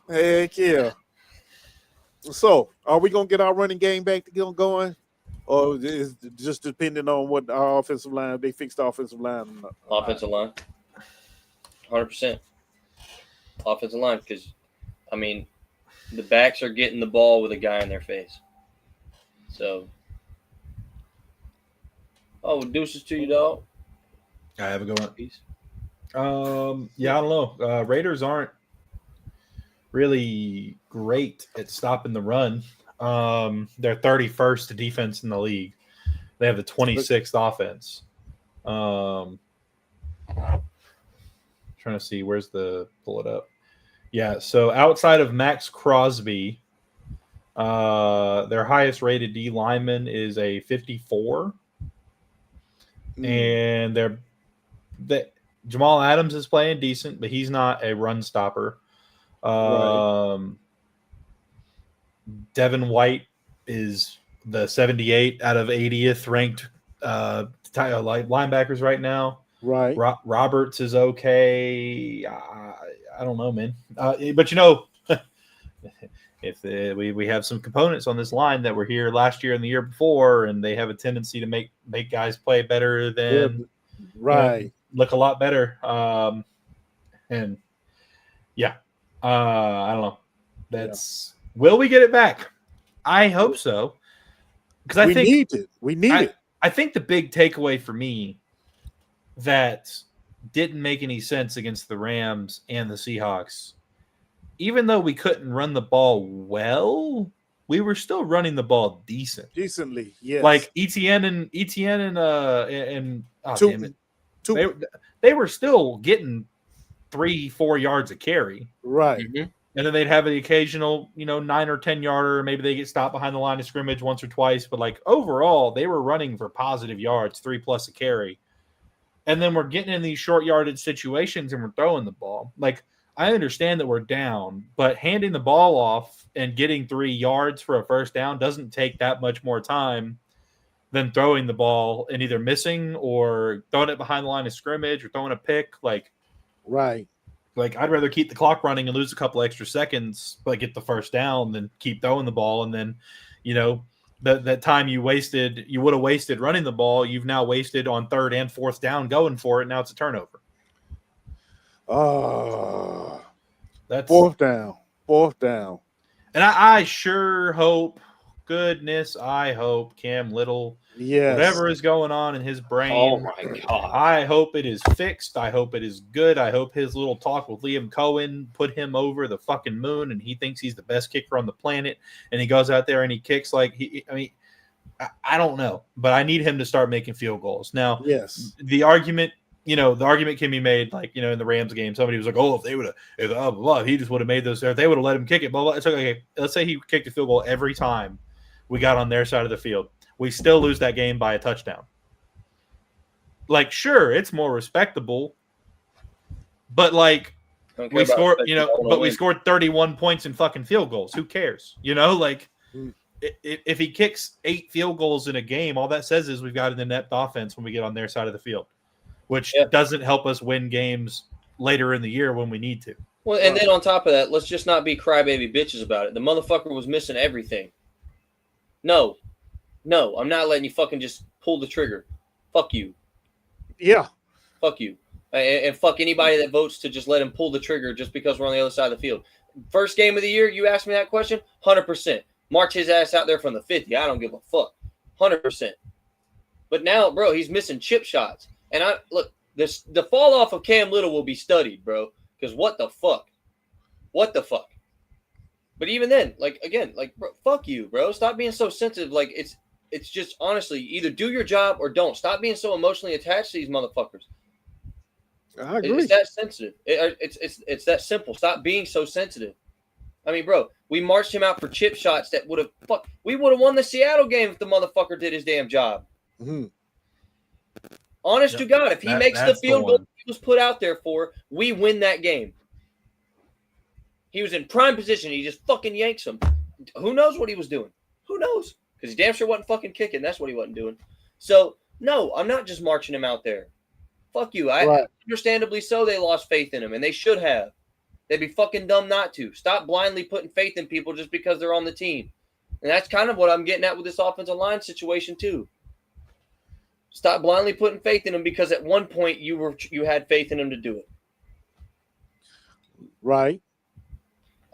[SPEAKER 2] Heck yeah. So, are we gonna get our running game back to get going, or is it just depending on what our offensive line? They fixed the offensive line.
[SPEAKER 5] Offensive line, 100%. Offensive line, because the backs are getting the ball with a guy in their face. So. Oh, deuces to you, dog.
[SPEAKER 4] I have a good one. I don't know. Raiders aren't really great at stopping the run. They're 31st defense in the league. They have the 26th offense. Trying to see pull it up. Yeah, so outside of Max Crosby, their highest rated D lineman is a 54. And Jamal Adams is playing decent, but he's not a run stopper. Right. Devin White is the 78 out of 80th ranked linebackers right now.
[SPEAKER 2] Right.
[SPEAKER 4] Roberts is okay. I don't know, man. But if we have some components on this line that were here last year and the year before, and they have a tendency to make guys play better than look a lot better. I don't know. Will we get it back? I hope so, because
[SPEAKER 2] we need it.
[SPEAKER 4] I think the big takeaway for me that didn't make any sense against the Rams and the Seahawks. Even though we couldn't run the ball well, we were still running the ball decently.
[SPEAKER 2] Yes.
[SPEAKER 4] Like Etienne and they were still getting 3-4 yards a carry.
[SPEAKER 2] Right.
[SPEAKER 5] Mm-hmm.
[SPEAKER 4] And then they'd have the occasional, 9 or 10 yarder. Maybe they get stopped behind the line of scrimmage once or twice. But like overall, they were running for positive yards, 3+ a carry. And then we're getting in these short yardage situations and we're throwing the ball. Like, I understand that we're down, but handing the ball off and getting 3 yards for a first down doesn't take that much more time than throwing the ball and either missing or throwing it behind the line of scrimmage or throwing a pick. Like,
[SPEAKER 2] Right.
[SPEAKER 4] Like, I'd rather keep the clock running and lose a couple extra seconds, but get the first down than keep throwing the ball. And then, that time you would have wasted running the ball, you've now wasted on third and fourth down going for it. Now it's a turnover.
[SPEAKER 2] That's fourth down.
[SPEAKER 4] And I sure hope, goodness, I hope Cam Little, whatever is going on in his brain.
[SPEAKER 5] Oh my God.
[SPEAKER 4] I hope it is fixed. I hope it is good. I hope his little talk with Liam Cohen put him over the fucking moon and he thinks he's the best kicker on the planet. And he goes out there and he kicks like I don't know, but I need him to start making field goals. Now,
[SPEAKER 2] yes,
[SPEAKER 4] the argument can be made, like, in the Rams game, somebody was like, oh, if he just would have made those, if they would have let him kick it, blah, blah. It's okay. Let's say he kicked a field goal every time we got on their side of the field. We still lose that game by a touchdown. Like, sure, it's more respectable, but like we scored, we scored 31 points in fucking field goals. Who cares? If he kicks 8 field goals in a game, all that says is we've got an inept offense when we get on their side of the field, which doesn't help us win games later in the year when we need to.
[SPEAKER 5] Well, and then on top of that, let's just not be crybaby bitches about it. The motherfucker was missing everything. No, I'm not letting you fucking just pull the trigger. Fuck you.
[SPEAKER 2] Yeah.
[SPEAKER 5] Fuck you. And fuck anybody that votes to just let him pull the trigger just because we're on the other side of the field. First game of the year, you asked me that question, 100%. March his ass out there from the 50. I don't give a fuck. 100%. But now, bro, he's missing chip shots. And the fall off of Cam Little will be studied, bro. Because what the fuck? What the fuck? But even then, bro, fuck you, bro. Stop being so sensitive. Like, it's just, honestly, either do your job or don't. Stop being so emotionally attached to these motherfuckers.
[SPEAKER 2] I agree.
[SPEAKER 5] It's that sensitive. It's that simple. Stop being so sensitive. I mean, bro, we marched him out for chip shots that would have we would have won the Seattle game if the motherfucker did his damn job.
[SPEAKER 2] Mm-hmm.
[SPEAKER 5] Honest to God, if he makes the field goal he was put out there for, we win that game. He was in prime position. He just fucking yanks him. Who knows what he was doing? Who knows? Because he damn sure wasn't fucking kicking. That's what he wasn't doing. So, no, I'm not just marching him out there. Fuck you. Understandably so, they lost faith in him, and they should have. They'd be fucking dumb not to. Stop blindly putting faith in people just because they're on the team. And that's kind of what I'm getting at with this offensive line situation too. Stop blindly putting faith in them because at one point you had faith in them to do it.
[SPEAKER 2] Right.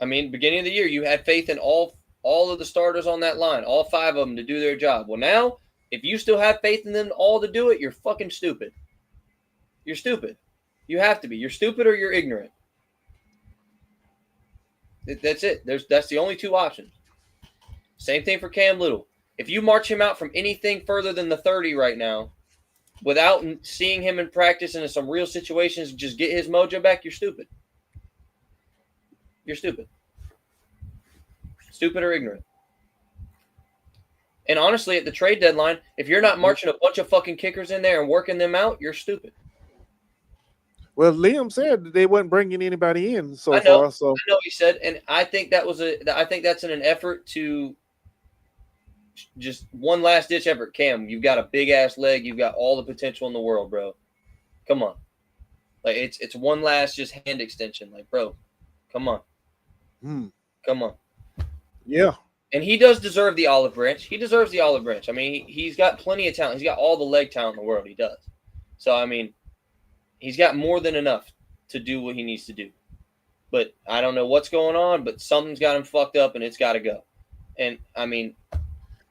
[SPEAKER 5] I mean, beginning of the year, you had faith in all of the starters on that line, all 5 of them to do their job. Well, now, if you still have faith in them all to do it, you're fucking stupid. You're stupid. You have to be. You're stupid or you're ignorant. That's it. That's the only 2 options. Same thing for Cam Little. If you march him out from anything further than the 30 right now, without seeing him in practice and in some real situations, just get his mojo back, you're stupid. You're stupid. Stupid or ignorant. And honestly, at the trade deadline, if you're not marching a bunch of fucking kickers in there and working them out, you're stupid.
[SPEAKER 2] Well, Liam said they wasn't bringing anybody in so far. So
[SPEAKER 5] I know he said, and I think that's in an effort to just one last ditch effort. Cam, you've got a big ass leg. You've got all the potential in the world, bro. Come on, like it's one last just hand extension, like bro. Come on, come on.
[SPEAKER 2] Yeah,
[SPEAKER 5] and he does deserve the olive branch. He deserves the olive branch. I mean, he's got plenty of talent. He's got all the leg talent in the world. He does. So I mean. He's got more than enough to do what he needs to do. But I don't know what's going on, but something's got him fucked up and it's got to go. And, I mean,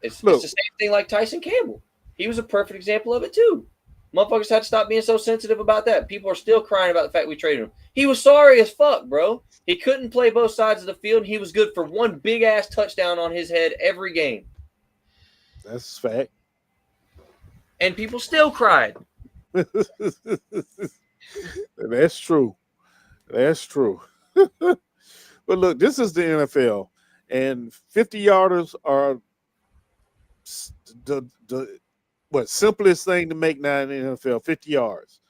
[SPEAKER 5] it's the same thing like Tyson Campbell. He was a perfect example of it, too. Motherfuckers had to stop being so sensitive about that. People are still crying about the fact we traded him. He was sorry as fuck, bro. He couldn't play both sides of the field, and he was good for one big-ass touchdown on his head every game.
[SPEAKER 2] That's a fact.
[SPEAKER 5] And people still cried.
[SPEAKER 2] That's true. That's true. But look, this is the NFL, and 50-yarders are the simplest thing to make now in the NFL, 50 yards.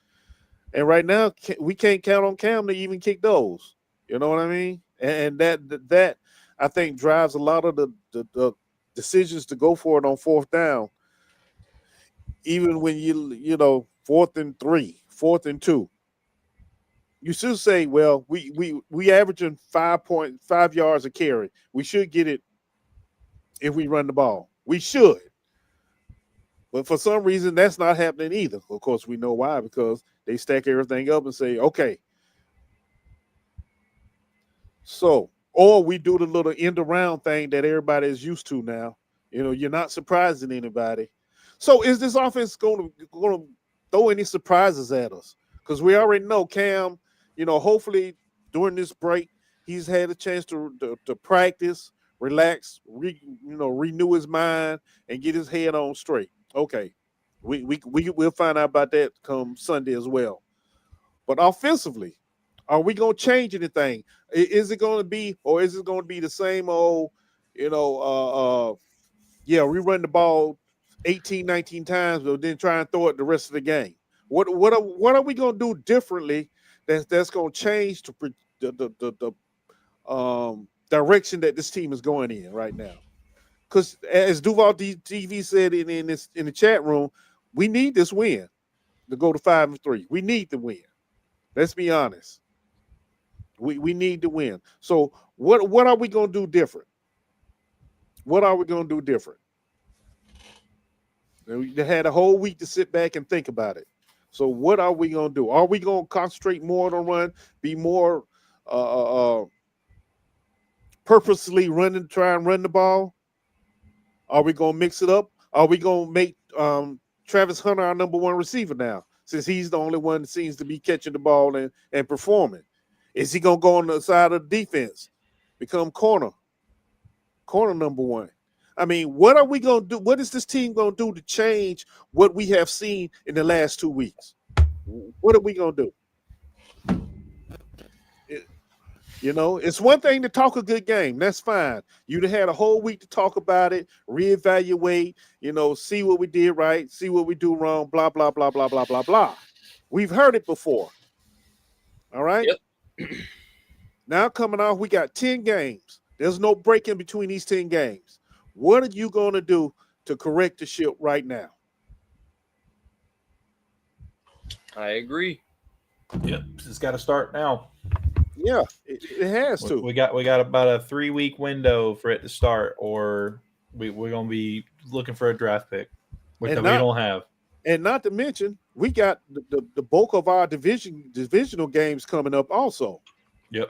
[SPEAKER 2] And right now, we can't count on Cam to even kick those. You know what I mean? And that I think drives a lot of the decisions to go for it on 4th down. Even when you 4th and 3, 4th and 2, you should say, well, we averaging 5.5 yards a carry. We should get it if we run the ball. We should. But for some reason, that's not happening either. Of course, we know why, because they stack everything up and say, okay. So, or we do the little end around thing that everybody is used to now. You're not surprising anybody. So is this offense going to throw any surprises at us? Because we already know Cam, hopefully during this break, he's had a chance to practice, relax, renew his mind, and get his head on straight. Okay, we'll find out about that come Sunday as well. But offensively, are we going to change anything? Is it going to be, or is it going to be the same old, we run the ball 18, 19 times, but then try and throw it the rest of the game? What are we going to do differently that's going to change the direction that this team is going in right now? Because as Duval TV said in the chat room, we need this win to go to 5-3. We need the win. Let's be honest. We need to win. So what are we going to do different? What are we going to do different? They had a whole week to sit back and think about it. So what are we going to do? Are we going to concentrate more on run, be more purposely try and run the ball? Are we going to mix it up? Are we going to make Travis Hunter our number one receiver now, since he's the only one that seems to be catching the ball and performing? Is he going to go on the side of the defense, become corner number one? I mean, what are we going to do? What is this team going to do to change what we have seen in the last 2 weeks? What are we going to do? It's one thing to talk a good game. That's fine. You'd have had a whole week to talk about it, reevaluate, see what we did right, see what we do wrong, blah, blah, blah, blah, blah, blah, blah. We've heard it before. All right?
[SPEAKER 5] Yep.
[SPEAKER 2] Now coming off, we got 10 games. There's no break in between these 10 games. What are you going to do to correct the ship right now?
[SPEAKER 5] I agree.
[SPEAKER 4] Yep, it's got to start now.
[SPEAKER 2] Yeah, it has to.
[SPEAKER 4] We got about a 3-week window for it to start, or we're going to be looking for a draft pick, which we don't have.
[SPEAKER 2] And not to mention, we got the bulk of our divisional games coming up also.
[SPEAKER 4] Yep.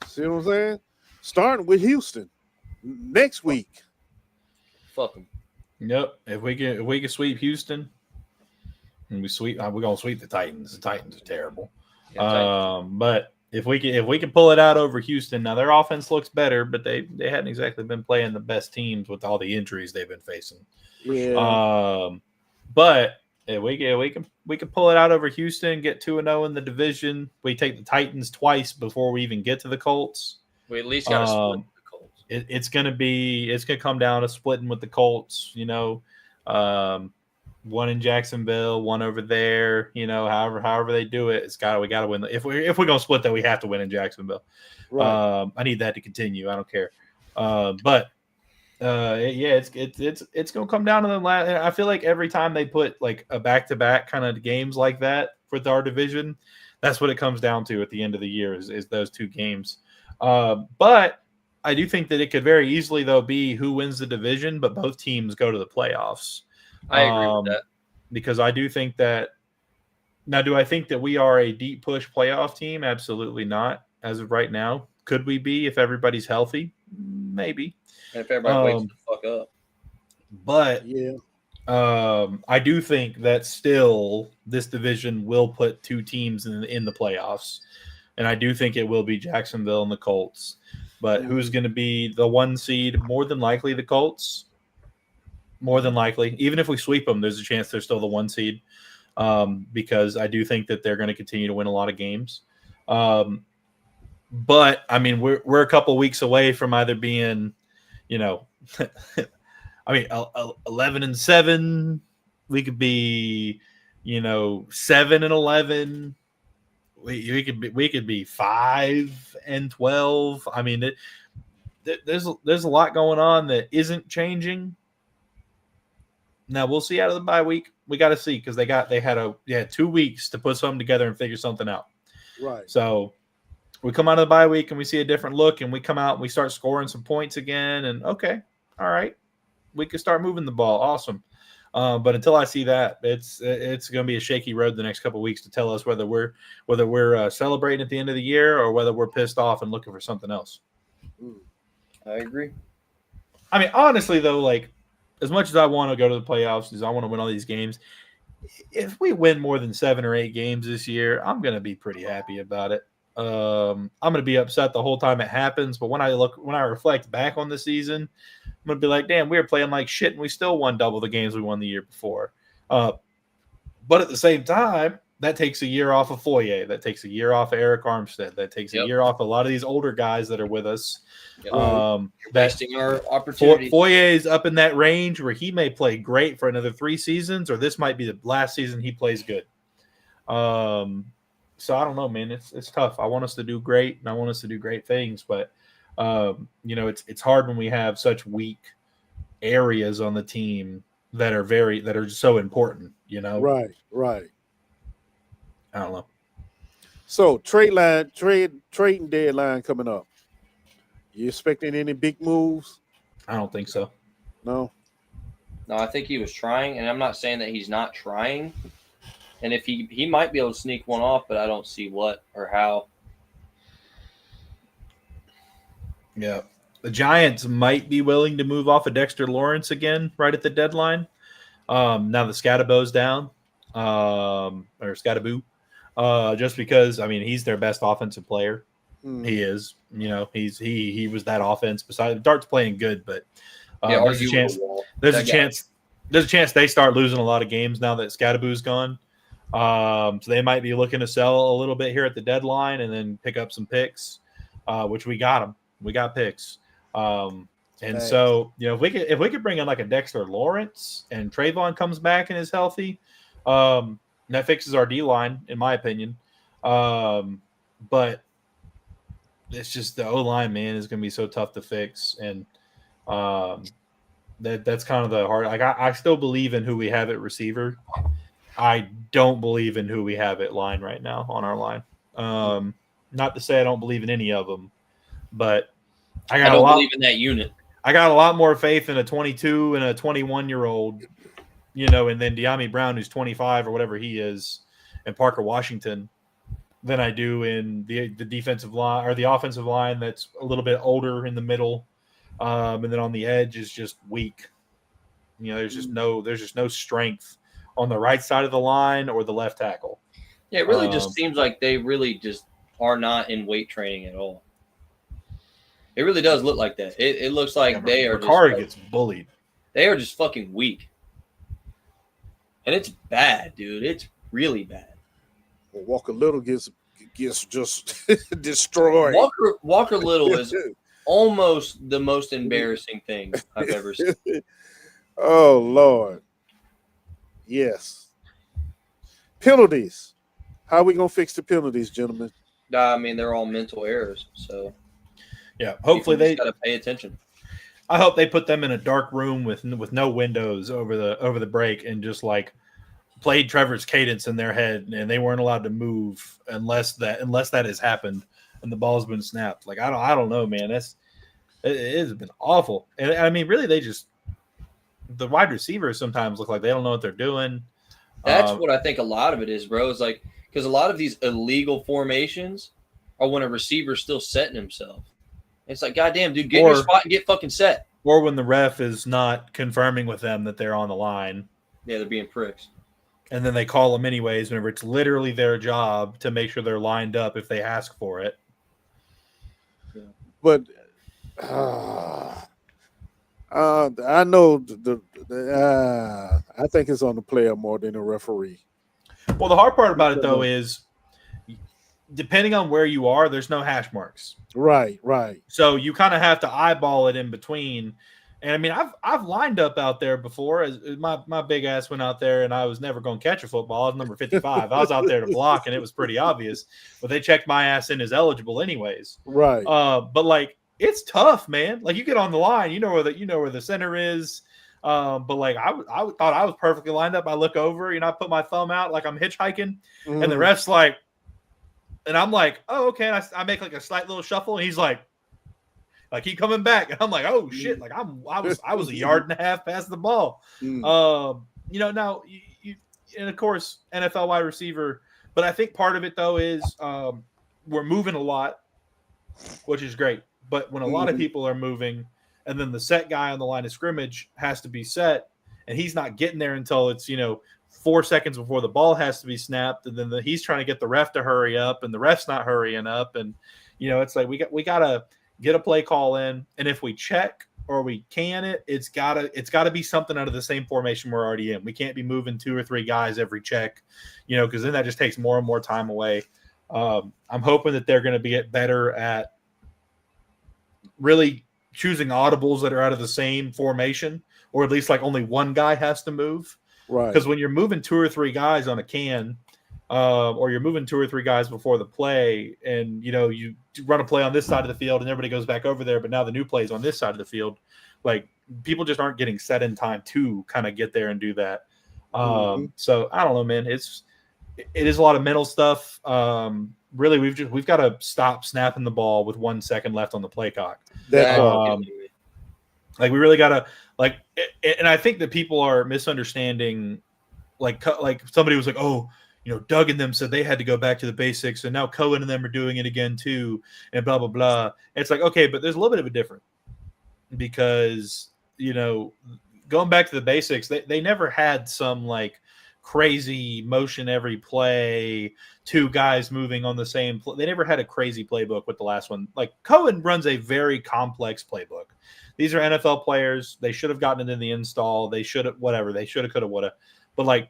[SPEAKER 2] See what I'm saying? Starting with Houston next week.
[SPEAKER 5] Fuck them.
[SPEAKER 4] Yep. If we can sweep Houston, and we're gonna sweep the Titans. The Titans are terrible. Yeah, but if we can pull it out over Houston, now their offense looks better, but they hadn't exactly been playing the best teams with all the injuries they've been facing.
[SPEAKER 2] Yeah.
[SPEAKER 4] But if we can pull it out over Houston, get 2-0 in the division. We take the Titans twice before we even get to the Colts.
[SPEAKER 5] We at least got to split with the Colts.
[SPEAKER 4] It's gonna come down to splitting with the Colts. One in Jacksonville, one over there. However they do it, we got to win. If we're gonna split that, we have to win in Jacksonville.
[SPEAKER 2] Right.
[SPEAKER 4] I need that to continue. I don't care. It's gonna come down to the last. I feel like every time they put like a back-to-back kind of games like that for our division, that's what it comes down to at the end of the year is those 2 games. But I do think that it could very easily though be who wins the division, but both teams go to the playoffs.
[SPEAKER 5] I agree with that,
[SPEAKER 4] because I do think that. Now, do I think that we are a deep push playoff team? Absolutely not. As of right now, could we be if everybody's healthy? Maybe.
[SPEAKER 5] And if everybody wakes the fuck up.
[SPEAKER 4] But
[SPEAKER 2] yeah,
[SPEAKER 4] I do think that still this division will put 2 teams in the playoffs, and I do think it will be Jacksonville and the Colts. But who's going to be the 1 seed? More than likely the Colts. More than likely, even if we sweep them, there's a chance they're still the 1 seed, because I do think that they're going to continue to win a lot of games. But I mean, we're a couple weeks away from either being, 11-7. We could be, 7-11. We could be 5-12. I mean, there's a lot going on that isn't changing. Now we'll see out of the bye week. We got to see because they had 2 weeks to put something together and figure something out.
[SPEAKER 2] Right.
[SPEAKER 4] So we come out of the bye week and we see a different look, and we come out and we start scoring some points again. And okay, all right, we can start moving the ball. Awesome. But until I see that, it's going to be a shaky road the next couple of weeks to tell us whether we're celebrating at the end of the year or whether we're pissed off and looking for something else.
[SPEAKER 5] I agree.
[SPEAKER 4] I mean, honestly, though, like as much as I want to go to the playoffs, as I want to win all these games, if we win more than 7 or 8 games this year, I'm going to be pretty happy about it. I'm going to be upset the whole time it happens, but when I reflect back on the season, I'm going to be like, damn, we were playing like shit and we still won double the games we won the year before. But at the same time, that takes a year off of Foye. That takes a year off of Eric Armstead. That takes a year off a lot of these older guys that are with us.
[SPEAKER 5] Wasting our opportunities.
[SPEAKER 4] Foye's up in that range where he may play great for another 3 seasons, or this might be the last season he plays good. So I don't know, man. It's tough. I want us to do great, and I want us to do great things, but it's hard when we have such weak areas on the team that are so important.
[SPEAKER 2] Right.
[SPEAKER 4] I don't know.
[SPEAKER 2] So trading deadline coming up. You expecting any big moves?
[SPEAKER 4] I don't think so.
[SPEAKER 2] No,
[SPEAKER 5] I think he was trying, and I'm not saying that he's not trying. And if he might be able to sneak one off, but I don't see what or how.
[SPEAKER 4] Yeah. The Giants might be willing to move off of Dexter Lawrence again right at the deadline. Now the Scadabo's down, or Scadaboo, just because, I mean, he's their best offensive player. He is, he was that offense. Besides, Dart's playing good, but there's a chance they start losing a lot of games now that Scadaboo's gone. So they might be looking to sell a little bit here at the deadline and then pick up some picks, which we got them. We got picks. So, if we could bring in like a Dexter Lawrence and Trayvon comes back and is healthy, that fixes our D line, in my opinion. But it's just the O line, man, is going to be so tough to fix, and that's kind of the hard. Like I still believe in who we have at receiver. I don't believe in who we have at line right now on our line. Not to say I don't believe in any of them, but I don't
[SPEAKER 5] believe in that unit.
[SPEAKER 4] I got a lot more faith in a 22 and a 21-year-old, and then De'Ami Brown, who's 25 or whatever he is, and Parker Washington, than I do in the defensive line or the offensive line that's a little bit older in the middle, and then on the edge is just weak. There's just no strength on the right side of the line or the left tackle.
[SPEAKER 5] Yeah, it really just seems like they really just are not in weight training at all. It really does look like that. It looks like they are.
[SPEAKER 4] Ricard gets bullied.
[SPEAKER 5] They are just fucking weak, and it's bad, dude. It's really bad.
[SPEAKER 2] Well, Walker Little gets just destroyed.
[SPEAKER 5] Walker Little is almost the most embarrassing thing I've ever seen.
[SPEAKER 2] Oh Lord, yes. Penalties. How are we gonna fix the penalties, gentlemen?
[SPEAKER 5] I mean, they're all mental errors, so.
[SPEAKER 4] Yeah, hopefully they
[SPEAKER 5] got to pay attention.
[SPEAKER 4] I hope they put them in a dark room with no windows over the break and just like played Trevor's cadence in their head, and they weren't allowed to move unless that has happened and the ball's been snapped. Like I don't know, man. It has been awful. And I mean, really, the wide receivers sometimes look like they don't know what they're doing.
[SPEAKER 5] That's what I think a lot of it is, bro. Is like because a lot of these illegal formations are when a receiver's still setting himself. It's like, goddamn, dude, get in your spot and get fucking set.
[SPEAKER 4] Or when the ref is not confirming with them that they're on the line.
[SPEAKER 5] Yeah, they're being pricks.
[SPEAKER 4] And then they call them anyways whenever it's literally their job to make sure they're lined up if they ask for it.
[SPEAKER 2] Yeah. But I know I think it's on the player more than the referee.
[SPEAKER 4] Well, the hard part about it, though, is depending on where you are, there's no hash marks.
[SPEAKER 2] Right.
[SPEAKER 4] So you kind of have to eyeball it in between. And I mean, I've lined up out there before. As my big ass went out there, and I was never going to catch a football. I was number 55. I was out there to block, and it was pretty obvious. But they checked my ass in as eligible, anyways.
[SPEAKER 2] Right.
[SPEAKER 4] But like, it's tough, man. Like you get on the line, you know where the center is. But like I thought I was perfectly lined up. I look over, I put my thumb out like I'm hitchhiking, and the ref's like, and I'm like, oh, okay. And I make like a slight little shuffle, and he's like keep coming back, and I'm like, oh shit, like I was a yard and a half past the ball. Now and of course NFL wide receiver, but I think part of it though is we're moving a lot, which is great. But when a lot of people are moving, and then the set guy on the line of scrimmage has to be set, and he's not getting there until it's 4 seconds before the ball has to be snapped, and then he's trying to get the ref to hurry up, and the ref's not hurrying up, and it's like we gotta get a play call in, and if we check or we can it's gotta be something out of the same formation we're already in. We can't be moving 2 or 3 guys every check, because then that just takes more and more time away. I'm hoping that they're going to get better at really choosing audibles that are out of the same formation, or at least like only one guy has to move. Right. Because when you're moving 2 or 3 guys on a can, or you're moving 2 or 3 guys before the play, and you run a play on this side of the field and everybody goes back over there, but now the new play is on this side of the field. Like people just aren't getting set in time to kind of get there and do that. So I don't know, man. It is a lot of mental stuff. Really, we've got to stop snapping the ball with 1 second left on the play clock. Like we really got to and I think that people are misunderstanding. Like somebody was like, oh, Doug and them said they had to go back to the basics, and now Cohen and them are doing it again too, and blah blah blah. It's like, okay, but there's a little bit of a difference because going back to the basics, they never had some like crazy motion every play, 2 guys moving on the same play. They never had a crazy playbook with the last one. Like Cohen runs a very complex playbook. These are NFL players. They should have gotten it in the install. They should have, whatever. They should have, could have, would have. But like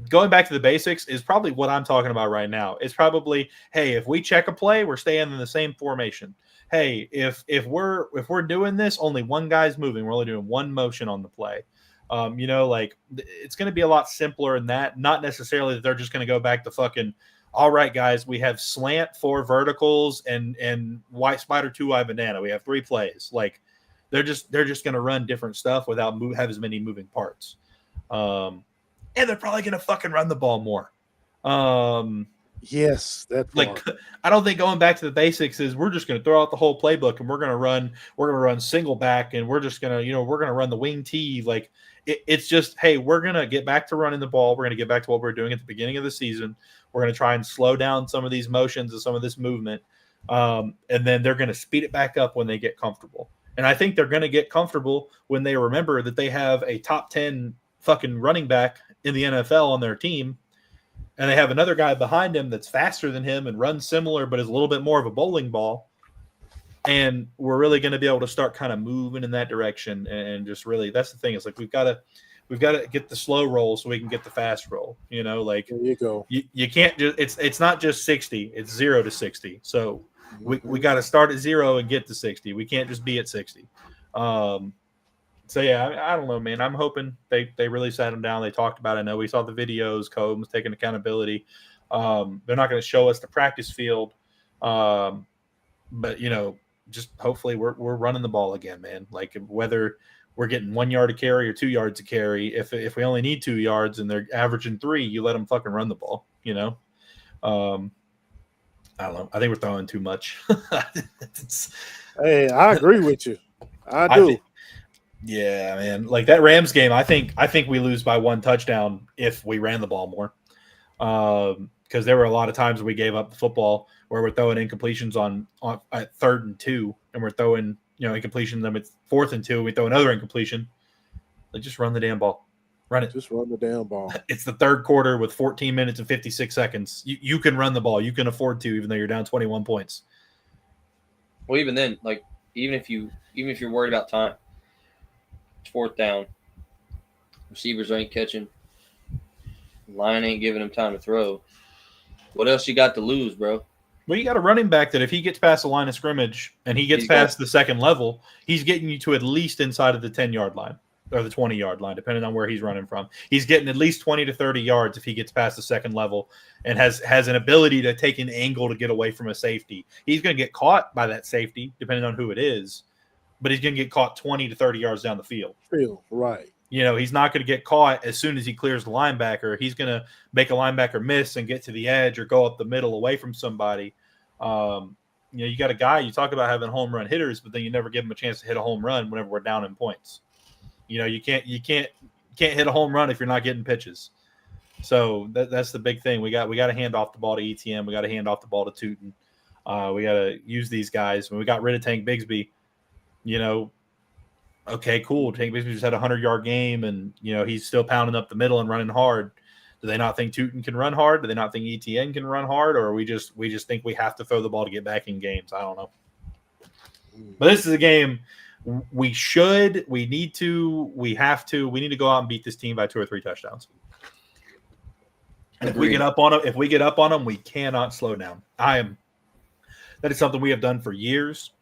[SPEAKER 4] going back to the basics is probably what I'm talking about right now. It's probably, hey, if we check a play, we're staying in the same formation. Hey, if we're doing this, only one guy's moving. We're only doing one motion on the play. It's going to be a lot simpler than that. Not necessarily that they're just going to go back to fucking, all right, guys, we have slant 4 verticals and white spider 2-eye banana. We have 3 plays. Like they're just going to run different stuff without have as many moving parts. And they're probably going to fucking run the ball more.
[SPEAKER 2] Yes, that's
[SPEAKER 4] like I don't think going back to the basics is we're just going to throw out the whole playbook and we're going to run single back and we're just going to we're going to run the wing T. Like it's just, hey, we're going to get back to running the ball. We're going to get back to what we were doing at the beginning of the season. We're going to try and slow down some of these motions and some of this movement, and then they're going to speed it back up when they get comfortable. And I think they're going to get comfortable when they remember that they have a top 10 fucking running back in the NFL on their team. And they have another guy behind him that's faster than him and runs similar, but is a little bit more of a bowling ball. And we're really going to be able to start kind of moving in that direction. And just really, that's the thing. It's like, we've got to get the slow roll so we can get the fast roll, like
[SPEAKER 2] there you go.
[SPEAKER 4] You can't just, it's not just 60, it's 0 to 60. So we got to start at 0 and get to 60. We can't just be at 60. So, yeah, I don't know, man. I'm hoping they really sat him down. They talked about it. I know we saw the videos. Combs taking accountability. They're not going to show us the practice field. But, just hopefully we're running the ball again, man. Like whether we're getting 1 yard a carry or 2 yards a carry, if we only need 2 yards and they're averaging 3, you let them fucking run the ball, I don't know. I think we're throwing too much.
[SPEAKER 2] Hey, I agree with you. I do.
[SPEAKER 4] Yeah, man. Like that Rams game, I think we lose by 1 touchdown if we ran the ball more. Because there were a lot of times we gave up the football where we're throwing incompletions on at 3rd and 2, and we're throwing incompletion them at 4th and 2. We throw another incompletion. Like just run the damn ball, run it.
[SPEAKER 2] Just run the damn ball.
[SPEAKER 4] It's the 3rd quarter with 14 minutes and 56 seconds. You can run the ball. You can afford to, even though you're down 21 points.
[SPEAKER 5] Well, even then, like even if you're worried about time. 4th down. Receivers ain't catching. Line ain't giving him time to throw. What else you got to lose, bro?
[SPEAKER 4] Well, you got a running back that if he gets past the line of scrimmage and he gets past the second level, he's getting you to at least inside of the 10-yard line or the 20-yard line, depending on where he's running from. He's getting at least 20 to 30 yards if he gets past the second level and has an ability to take an angle to get away from a safety. He's going to get caught by that safety, depending on who it is. but he's going to get caught 20 to 30 yards down the field.
[SPEAKER 2] Right.
[SPEAKER 4] He's not going to get caught as soon as he clears the linebacker. He's going to make a linebacker miss and get to the edge or go up the middle away from somebody. You got a guy, you talk about having home run hitters, but then you never give him a chance to hit a home run whenever we're down in points. You can't hit a home run if you're not getting pitches. So that's the big thing. We got to hand off the ball to ETN. We got to hand off the ball to Tootin. We got to use these guys. When we got rid of Tank Bigsby, okay, cool. Tank Bigsby just had a 100-yard game, and he's still pounding up the middle and running hard. Do they not think Tootin can run hard? Do they not think ETN can run hard? Or we just think we have to throw the ball to get back in games? I don't know. But this is a game we need to go out and beat this team by 2 or 3 touchdowns. And if we get up on them, we cannot slow down. That is something we have done for years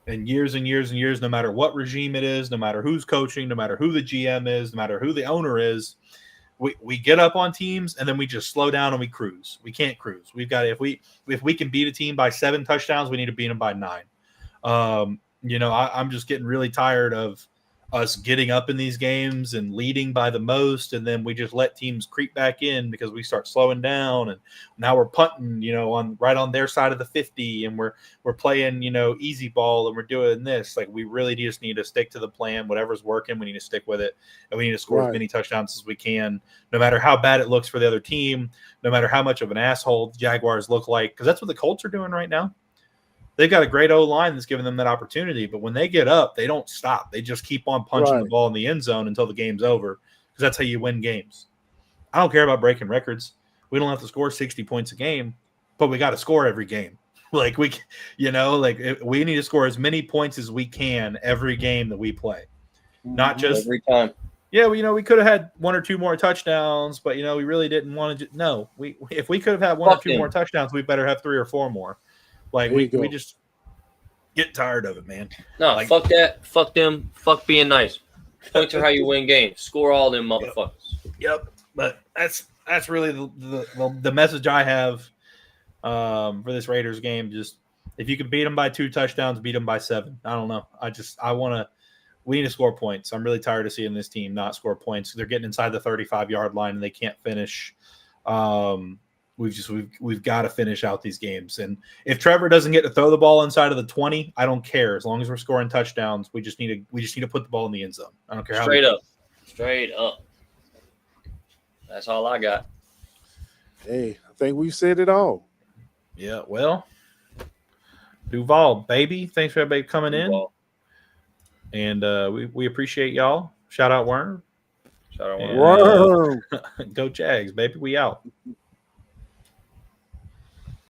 [SPEAKER 4] and years and years and years, no matter what regime it is, no matter who's coaching, no matter who the GM is, no matter who the owner is. We get up on teams and then we just slow down and we cruise. We can't cruise. We've got if we can beat a team by 7 touchdowns, we need to beat them by 9. I'm just getting really tired of us getting up in these games and leading by the most, and then we just let teams creep back in because we start slowing down, and now we're punting, on their side of the 50, and we're playing, easy ball, and we're doing this. Like, we really just need to stick to the plan. Whatever's working, we need to stick with it, and we need to score as many touchdowns as we can, no matter how bad it looks for the other team, no matter how much of an asshole the Jaguars look like, because that's what the Colts are doing right now. They've got a great O-line that's giving them that opportunity, but when they get up, they don't stop. They just keep on punching the ball in the end zone until the game's over, because that's how you win games. I don't care about breaking records. We don't have to score 60 points a game, but we got to score every game. We need to score as many points as we can every game that we play, not just
[SPEAKER 5] every time.
[SPEAKER 4] Yeah, we could have had 1 or 2 more touchdowns, but we really didn't want to. No, if we could have had 1 or 2 more touchdowns, we better have 3 or 4 more. We just get tired of it, man.
[SPEAKER 5] No, fuck that. Fuck them. Fuck being nice. Points are how you win games. Score all them motherfuckers.
[SPEAKER 4] Yep. But that's really the message I have for this Raiders game. Just if you can beat them by 2 touchdowns, beat them by 7. I don't know. We need to score points. I'm really tired of seeing this team not score points. They're getting inside the 35-yard line and they can't finish. We've got to finish out these games. And if Trevor doesn't get to throw the ball inside of the 20, I don't care. As long as we're scoring touchdowns, we just need to put the ball in the end zone. I don't care how
[SPEAKER 5] Straight up. That's all I got.
[SPEAKER 2] Hey, I think we said it all.
[SPEAKER 4] Yeah, well, Duval, baby. Thanks for everybody coming
[SPEAKER 5] Duval.
[SPEAKER 4] in. And we appreciate y'all. Shout out Werner.
[SPEAKER 5] Shout out Werner.
[SPEAKER 2] Whoa.
[SPEAKER 4] Go Jags, baby. We out.